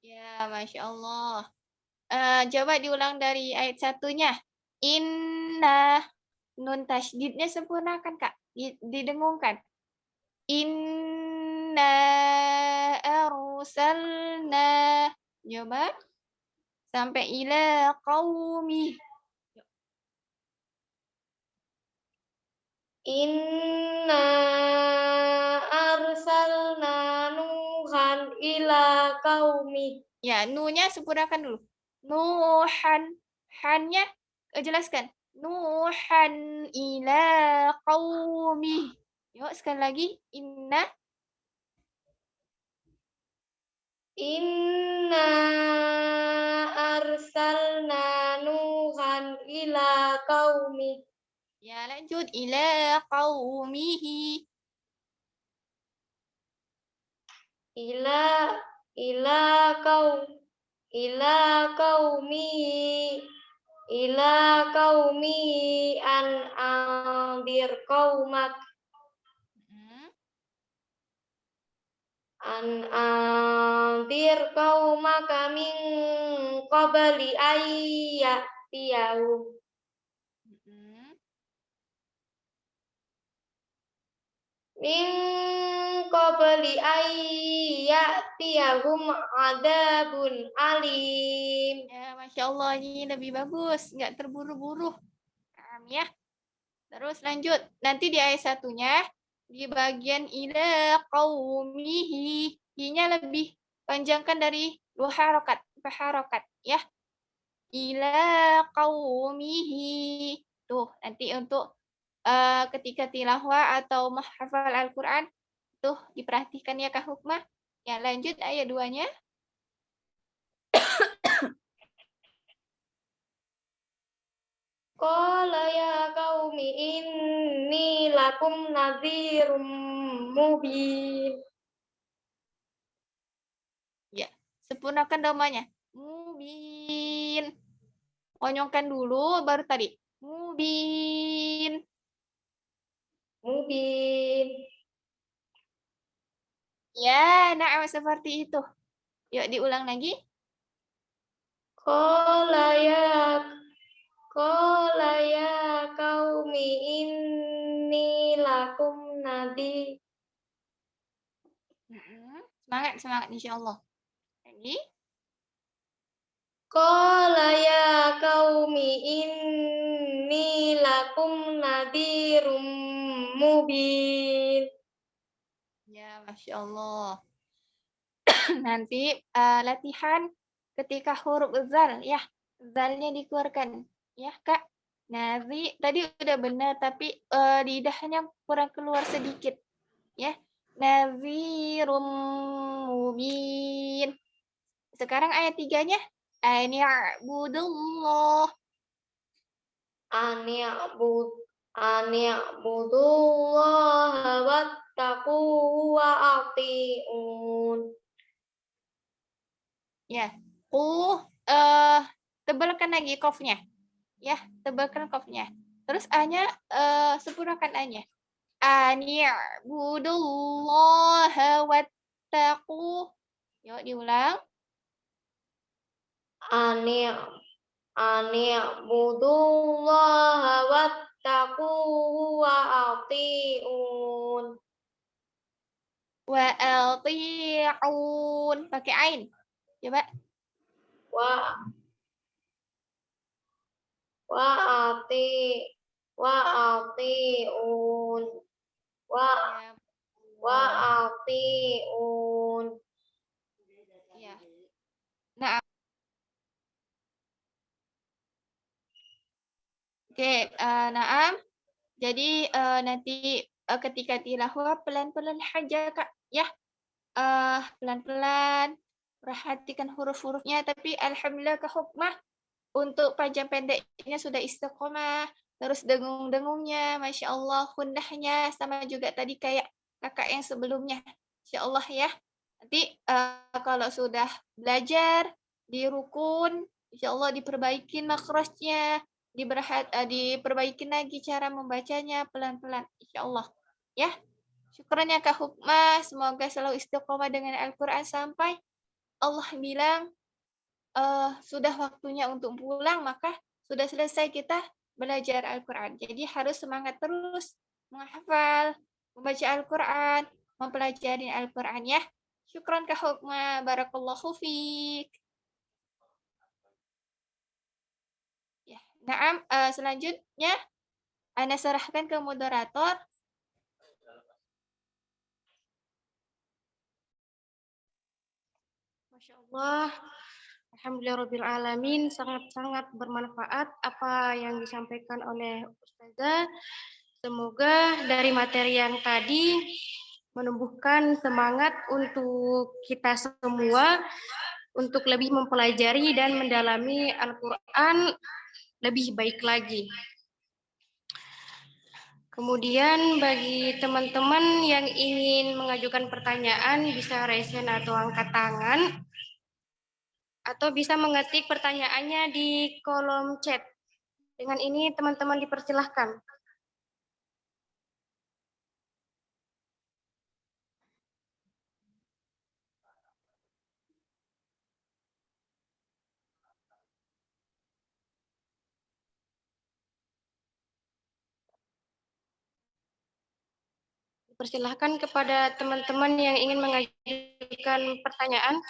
Ya, Masya Allah. Coba diulang dari ayat satunya. Inna. Nun tasydidnya sempurnakan, Kak. Didengungkan. Inna arsalna. Coba. Sampai ila qaumi. Inna arsalna nuhan ila qaumi. Ya, nunya sempurnakan dulu. Nuhan. Hannya jelaskan. Nuhan ila qaumi. Yuk, sekali lagi. Inna. Inna arsalna nuhan ila qaumi. Ya, lanjut. Ila qaumihi. Ila qaumi an andir qaumak min qabli ayyatiyahum. Min qabli ayyatiyahum adabun alim. Ya, Masya Allah, ini lebih bagus. Nggak terburu-buru. Ya. Terus lanjut. Nanti di ayat satunya, di bagian ila qaumihi. I-nya lebih panjangkan dari 2 harokat. 4 harokat. Ya. Ila qaumihi. Tuh, nanti untuk ketika tilawah atau menghafal Al-Quran, tuh diperhatikan ya Kak Hukmah. Ya, lanjut ayat 2-nya. Qala ya qaumi inni lakum nadhirum mubin. Ya, sempurnakan domanya. Mubin. Konyongkan dulu, baru tadi. Mubin. Mubin. Ya, nah seperti itu. Yuk diulang lagi. Qala ya qaumi inni lakum nadhir. Semangat, semangat insyaallah. Lagi. Qala ya qaumi inni lakum nadhirum mubin. Ya, Masya Allah. Nanti latihan ketika huruf zal, ya. Zalnya dikeluarkan. Ya, Kak. Nazi, tadi udah benar, tapi lidahnya kurang keluar sedikit. Ya. Nazirum mubin. Sekarang ayat 3-nya. Ani'budullah. Ani'budullaha wattaquhu wa ati'un. Ya. Tebalkan lagi qafnya. Ya, tebalkan qafnya. Terus A-nya sempurnakan A-nya. Ani'budullaha wattaquhu. Yuk diulang. Ani'budullaha wattaquhu wa ati'un. Wa ati'un. Pakai ain. Coba. Wa ati'un. Wa ati'un. Ya. Nah. Oke, naam. Jadi nanti ketika tilawah pelan-pelan saja Kak, ya. Pelan-pelan perhatikan huruf-hurufnya, tapi alhamdulillah Kak Hukmah untuk panjang pendeknya sudah istiqomah, terus dengung-dengungnya, Masya Allah, hundahnya sama juga tadi kayak kakak yang sebelumnya, Insya Allah ya. Nanti kalau sudah belajar di rukun, Insya Allah diperbaikin makrosnya, diperbaikin lagi cara membacanya pelan-pelan, Insya Allah ya. Syukran ya Kak Hukmah, semoga selalu istiqomah dengan Al-Quran sampai Allah bilang sudah waktunya untuk pulang, maka sudah selesai kita belajar Al-Quran. Jadi harus semangat terus menghafal, membaca Al-Quran, mempelajari Al-Quran ya. Syukran Kak Hukmah, barakallahu fiik. Ya, naam, selanjutnya Ana serahkan ke moderator. Masya Allah. Alhamdulillahirrabbilalamin, sangat-sangat bermanfaat apa yang disampaikan oleh Ustazah. Semoga dari materi yang tadi menumbuhkan semangat untuk kita semua untuk lebih mempelajari dan mendalami Al-Quran lebih baik lagi. Kemudian bagi teman-teman yang ingin mengajukan pertanyaan bisa raise hand atau angkat tangan, atau bisa mengetik pertanyaannya di kolom chat. Dengan ini teman-teman dipersilahkan. Persilahkan kepada teman-teman yang ingin mengajukan pertanyaan.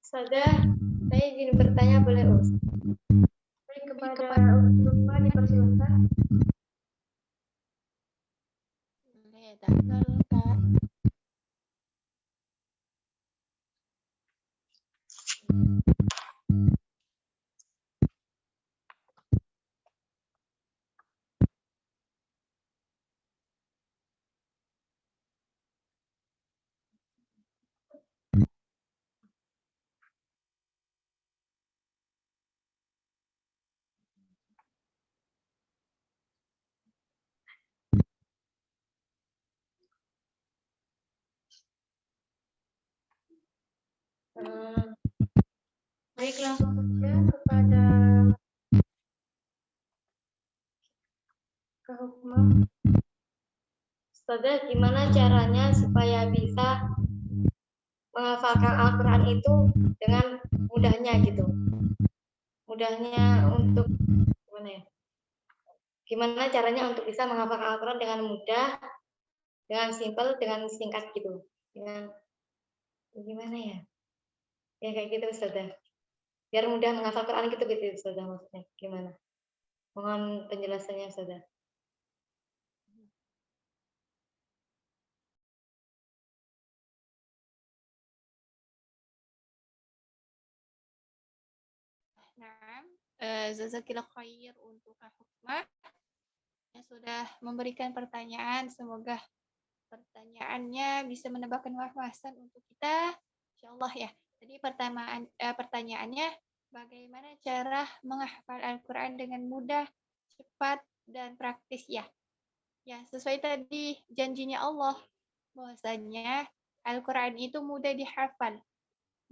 Ustazah, saya izin bertanya boleh Ustaz? Kepada Ustazah dipersilakan. Boleh, Kak. Baik, langsung saja kepada Hukmah. Ustazah, gimana caranya supaya bisa menghafalkan Al-Quran itu dengan mudahnya gitu? Mudahnya untuk gimana ya? Gimana caranya untuk bisa menghafalkan Al-Quran dengan mudah, dengan simpel, dengan singkat gitu? Dengan gimana ya? Ya kayak gitu Ustazah. Biar mudah menghafal Quran gitu Ustazah maksudnya. Gimana? Mohon penjelasannya Ustazah. Nah, jazakillah khair untuk Kak Hukmah yang sudah memberikan pertanyaan. Semoga pertanyaannya bisa menambahkan wawasan untuk kita, insyaallah ya. Jadi pertanyaannya, bagaimana cara menghafal Al-Quran dengan mudah, cepat, dan praktis ya? Ya, sesuai tadi janjinya Allah, bahwasanya Al-Quran itu mudah dihafal,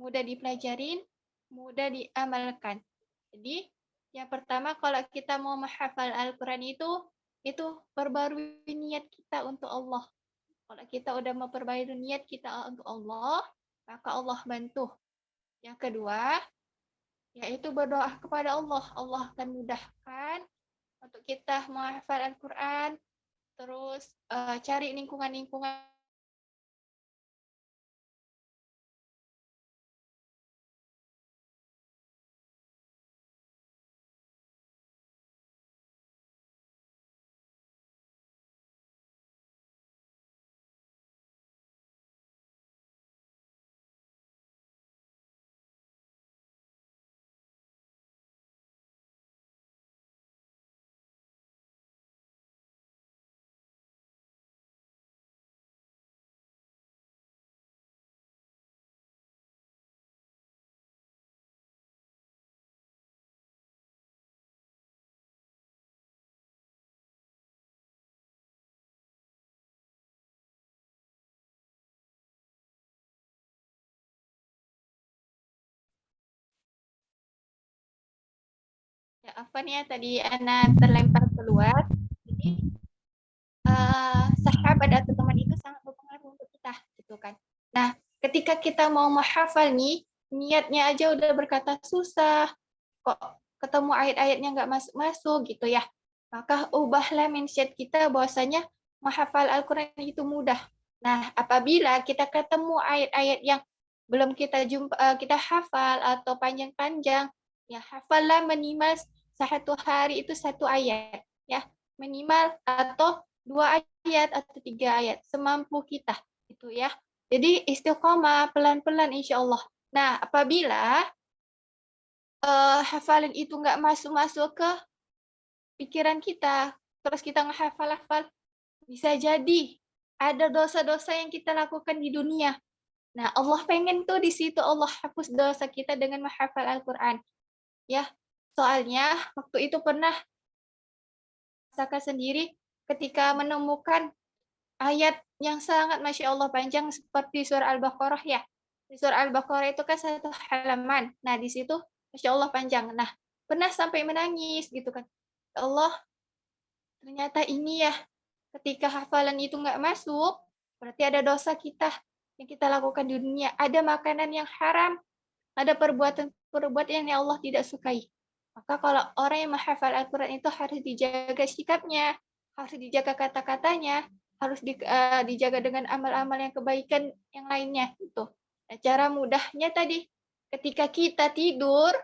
mudah dipelajarin, mudah diamalkan. Jadi, yang pertama kalau kita mau menghafal Al-Quran itu perbarui niat kita untuk Allah. Kalau kita udah memperbaiki niat kita untuk Allah, maka Allah bantu. Yang kedua, yaitu berdoa kepada Allah. Allah akan mudahkan untuk kita menghafal Al-Quran. Terus cari lingkungan-lingkungan ya apa nih ya tadi Ana terlempar keluar. Jadi sahabat atau teman itu sangat berpengaruh untuk kita gitu kan. Nah, ketika kita mau menghafal nih, niatnya aja udah berkata susah, kok ketemu ayat-ayatnya nggak masuk-masuk gitu ya. Maka ubahlah mindset kita bahwasanya menghafal Al-Quran itu mudah. Nah, apabila kita ketemu ayat-ayat yang belum kita kita hafal atau panjang-panjang, ya hafallah minimal satu hari itu satu ayat, ya minimal atau 2 ayat atau 3 ayat semampu kita itu ya. Jadi istiqomah pelan-pelan insya Allah. Nah, apabila hafalan itu nggak masuk-masuk ke pikiran kita, terus kita ngehafal-hafal, bisa jadi ada dosa-dosa yang kita lakukan di dunia. Nah, Allah pengen tuh di situ Allah hapus dosa kita dengan menghafal Al-Quran. Ya, soalnya waktu itu pernah rasakan sendiri ketika menemukan ayat yang sangat Masya Allah panjang seperti surah Al-Baqarah ya. Di surah Al-Baqarah itu kan 1 halaman. Nah, di situ Masya Allah panjang. Nah, pernah sampai menangis gitu kan. Ya Allah, ternyata ini ya, ketika hafalan itu nggak masuk, berarti ada dosa kita yang kita lakukan di dunia. Ada makanan yang haram, ada perbuatan-perbuatan yang Allah tidak sukai. Maka kalau orang yang menghafal Al-Quran itu harus dijaga sikapnya, harus dijaga kata-katanya, harus dijaga dengan amal-amal yang kebaikan yang lainnya. Gitu. Nah, cara mudahnya tadi, ketika kita tidur,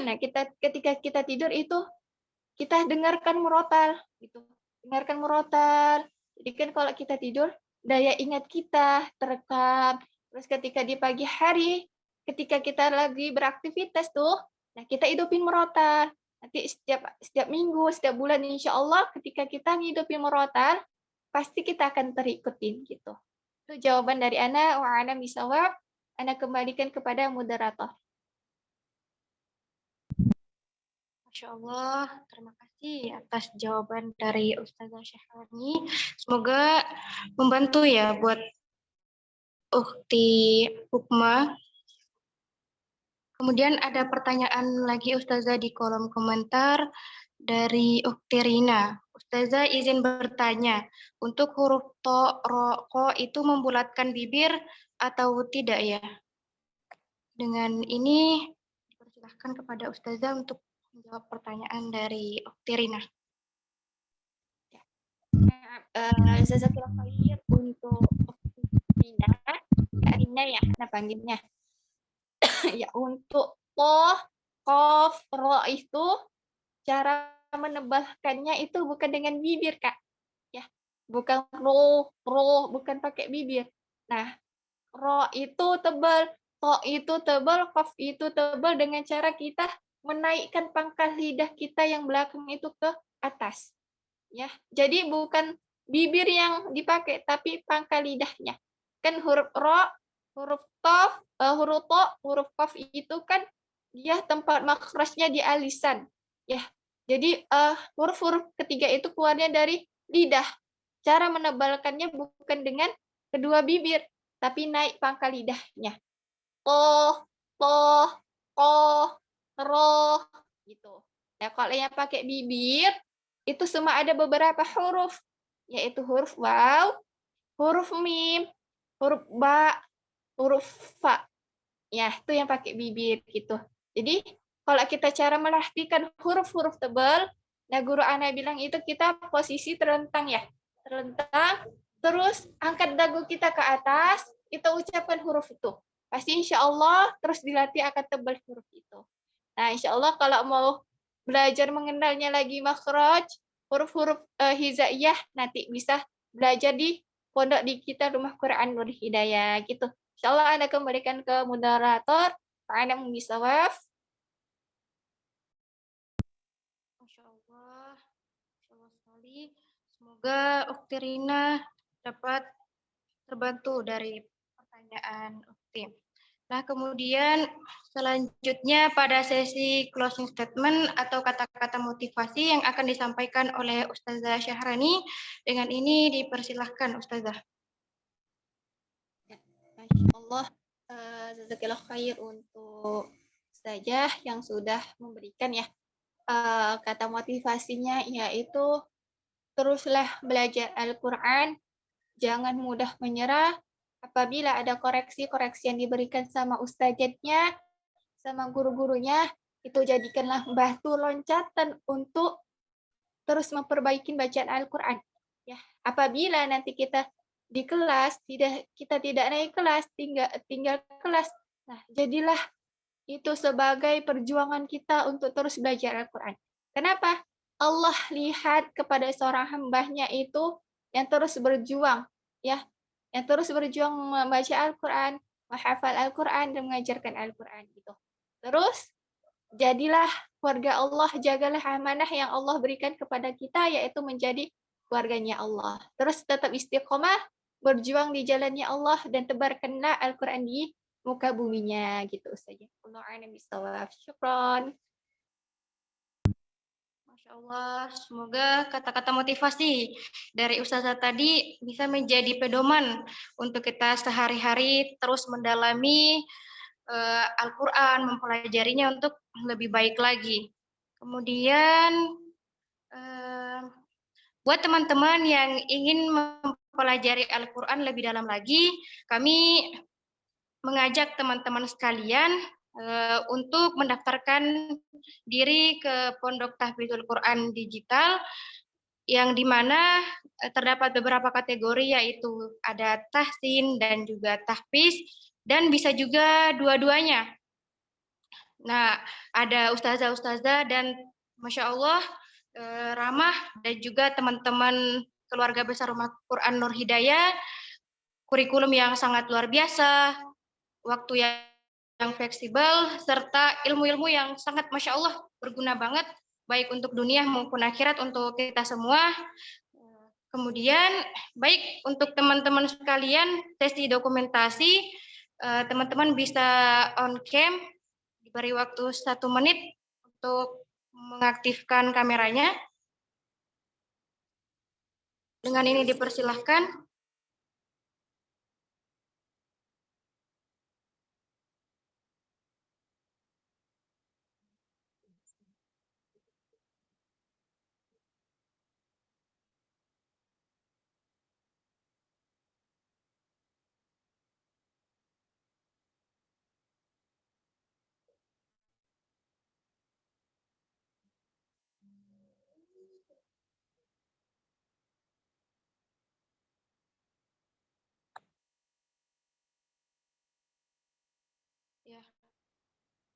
nah ketika kita tidur itu kita dengarkan murotal, gitu. Dengarkan murotal. Jadi kan kalau kita tidur, daya ingat kita terekam. Terus ketika di pagi hari, ketika kita lagi beraktivitas tuh, nah kita hidupin murotal. Nanti setiap minggu, setiap bulan insya Allah ketika kita ngidupin murotal, pasti kita akan terikutin gitu. Itu jawaban dari Ana wa ana bisawab. Ana kembalikan kepada moderator. Masya Allah, terima kasih atas jawaban dari Ustazah Syahrani. Semoga membantu ya buat Ukhti Hukma. Kemudian ada pertanyaan lagi Ustazah di kolom komentar dari Ukhti Rina. Ustazah izin bertanya, untuk huruf to, ro, ko itu membulatkan bibir atau tidak ya? Dengan ini dipersilahkan kepada Ustazah untuk menjawab pertanyaan dari Ukhti Rina. Jazakallah khair untuk Rina, Kak Rina ya, nah panggilnya. Ya, untuk po, kof, ro itu cara menebalkannya itu bukan dengan bibir, Kak. Ya, bukan ro, bukan pakai bibir. Nah, ro itu tebal, to itu tebal, kof itu tebal dengan cara kita menaikkan pangkal lidah kita yang belakang itu ke atas. Ya, jadi bukan bibir yang dipakai tapi pangkal lidahnya. Kan huruf ro, huruf tof, huruf to, huruf kof itu kan dia tempat makhrajnya di alisan. Ya. Jadi huruf-huruf ketiga itu keluarnya dari lidah. Cara menebalkannya bukan dengan kedua bibir, tapi naik pangkal lidahnya. To, ko, ro, gitu. Nah, kalau yang pakai bibir itu semua ada beberapa huruf, yaitu huruf waw, huruf mim, huruf ba, huruf fa. Ya, itu yang pakai bibir gitu. Jadi, kalau kita cara melatihkan huruf-huruf tebal, nah guru Ana bilang itu kita posisi terlentang ya. Terlentang, terus angkat dagu kita ke atas, kita ucapkan huruf itu. Pasti insya Allah terus dilatih akan tebal huruf itu. Nah, insya Allah kalau mau belajar mengenalnya lagi makhraj, huruf-huruf hizaiyah, nanti bisa belajar di pondok di kita Rumah Quran Nur Hidayah gitu. Insya Allah Anda kembalikan ke moderator, Pak Anam Bisawaf. Masya Allah sekali. Semoga Ukhti Rina dapat terbantu dari pertanyaan Ukhti. Nah, kemudian selanjutnya pada sesi closing statement atau kata-kata motivasi yang akan disampaikan oleh Ustazah Syahrani. Dengan ini dipersilahkan Ustazah. Masya Allah, jazakallah khair untuk Ustazah yang sudah memberikan ya kata motivasinya, yaitu teruslah belajar Al-Quran, jangan mudah menyerah. Apabila ada koreksi-koreksi yang diberikan sama ustadznya, sama guru-gurunya, itu jadikanlah batu loncatan untuk terus memperbaiki bacaan Al-Quran. Ya, apabila nanti kita di kelas kita tidak naik kelas, tinggal kelas, nah jadilah itu sebagai perjuangan kita untuk terus belajar Al-Quran. Kenapa? Allah lihat kepada seorang hambanya itu yang terus berjuang, ya, yang terus berjuang membaca Al-Quran, menghafal Al-Quran, dan mengajarkan Al-Quran gitu. Terus jadilah keluarga Allah, jagalah amanah yang Allah berikan kepada kita, yaitu menjadi keluarganya Allah. Terus tetap istiqomah, berjuang di jalannya Allah, dan tebarkanlah Al-Quran di muka buminya gitu saja. Allah a'lam bishawab. Syukron. Masya Allah, semoga kata-kata motivasi dari Ustazah tadi bisa menjadi pedoman untuk kita sehari-hari terus mendalami Al-Quran, mempelajarinya untuk lebih baik lagi. Kemudian, buat teman-teman yang ingin mempelajari Al-Quran lebih dalam lagi, kami mengajak teman-teman sekalian untuk mendaftarkan diri ke Pondok Tahfidzul Quran Digital, yang dimana terdapat beberapa kategori, yaitu ada tahsin dan juga tahfiz, dan bisa juga dua-duanya. Nah, ada ustazah-ustazah dan Masya Allah ramah, dan juga teman-teman keluarga besar Rumah Quran Nur Hidayah, kurikulum yang sangat luar biasa, waktu yang fleksibel, serta ilmu-ilmu yang sangat Masya Allah berguna banget, baik untuk dunia maupun akhirat untuk kita semua. Kemudian, baik untuk teman-teman sekalian, sesi dokumentasi, teman-teman bisa on cam, diberi waktu 1 menit untuk mengaktifkan kameranya. Dengan ini dipersilahkan.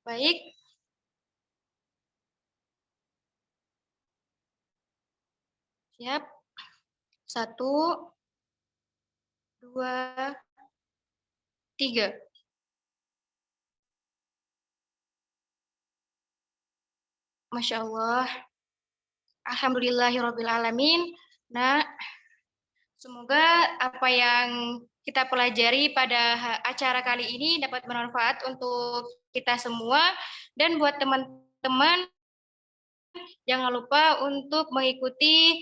Baik. Siap. 1, 2, 3. Masya Allah. Alhamdulillahirabbil alamin. Nah, semoga apa yang kita pelajari pada acara kali ini dapat bermanfaat untuk kita semua, dan buat teman-teman jangan lupa untuk mengikuti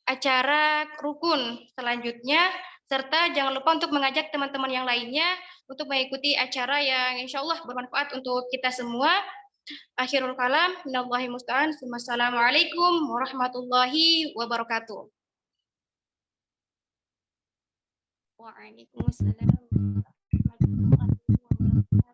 acara rukun selanjutnya, serta jangan lupa untuk mengajak teman-teman yang lainnya untuk mengikuti acara yang insya Allah bermanfaat untuk kita semua. Akhirul kalam, minallahi musta'an. Wassalamualaikum warahmatullahi wabarakatuh. Waalaikumsalam warahmatullahi wabarakatuh.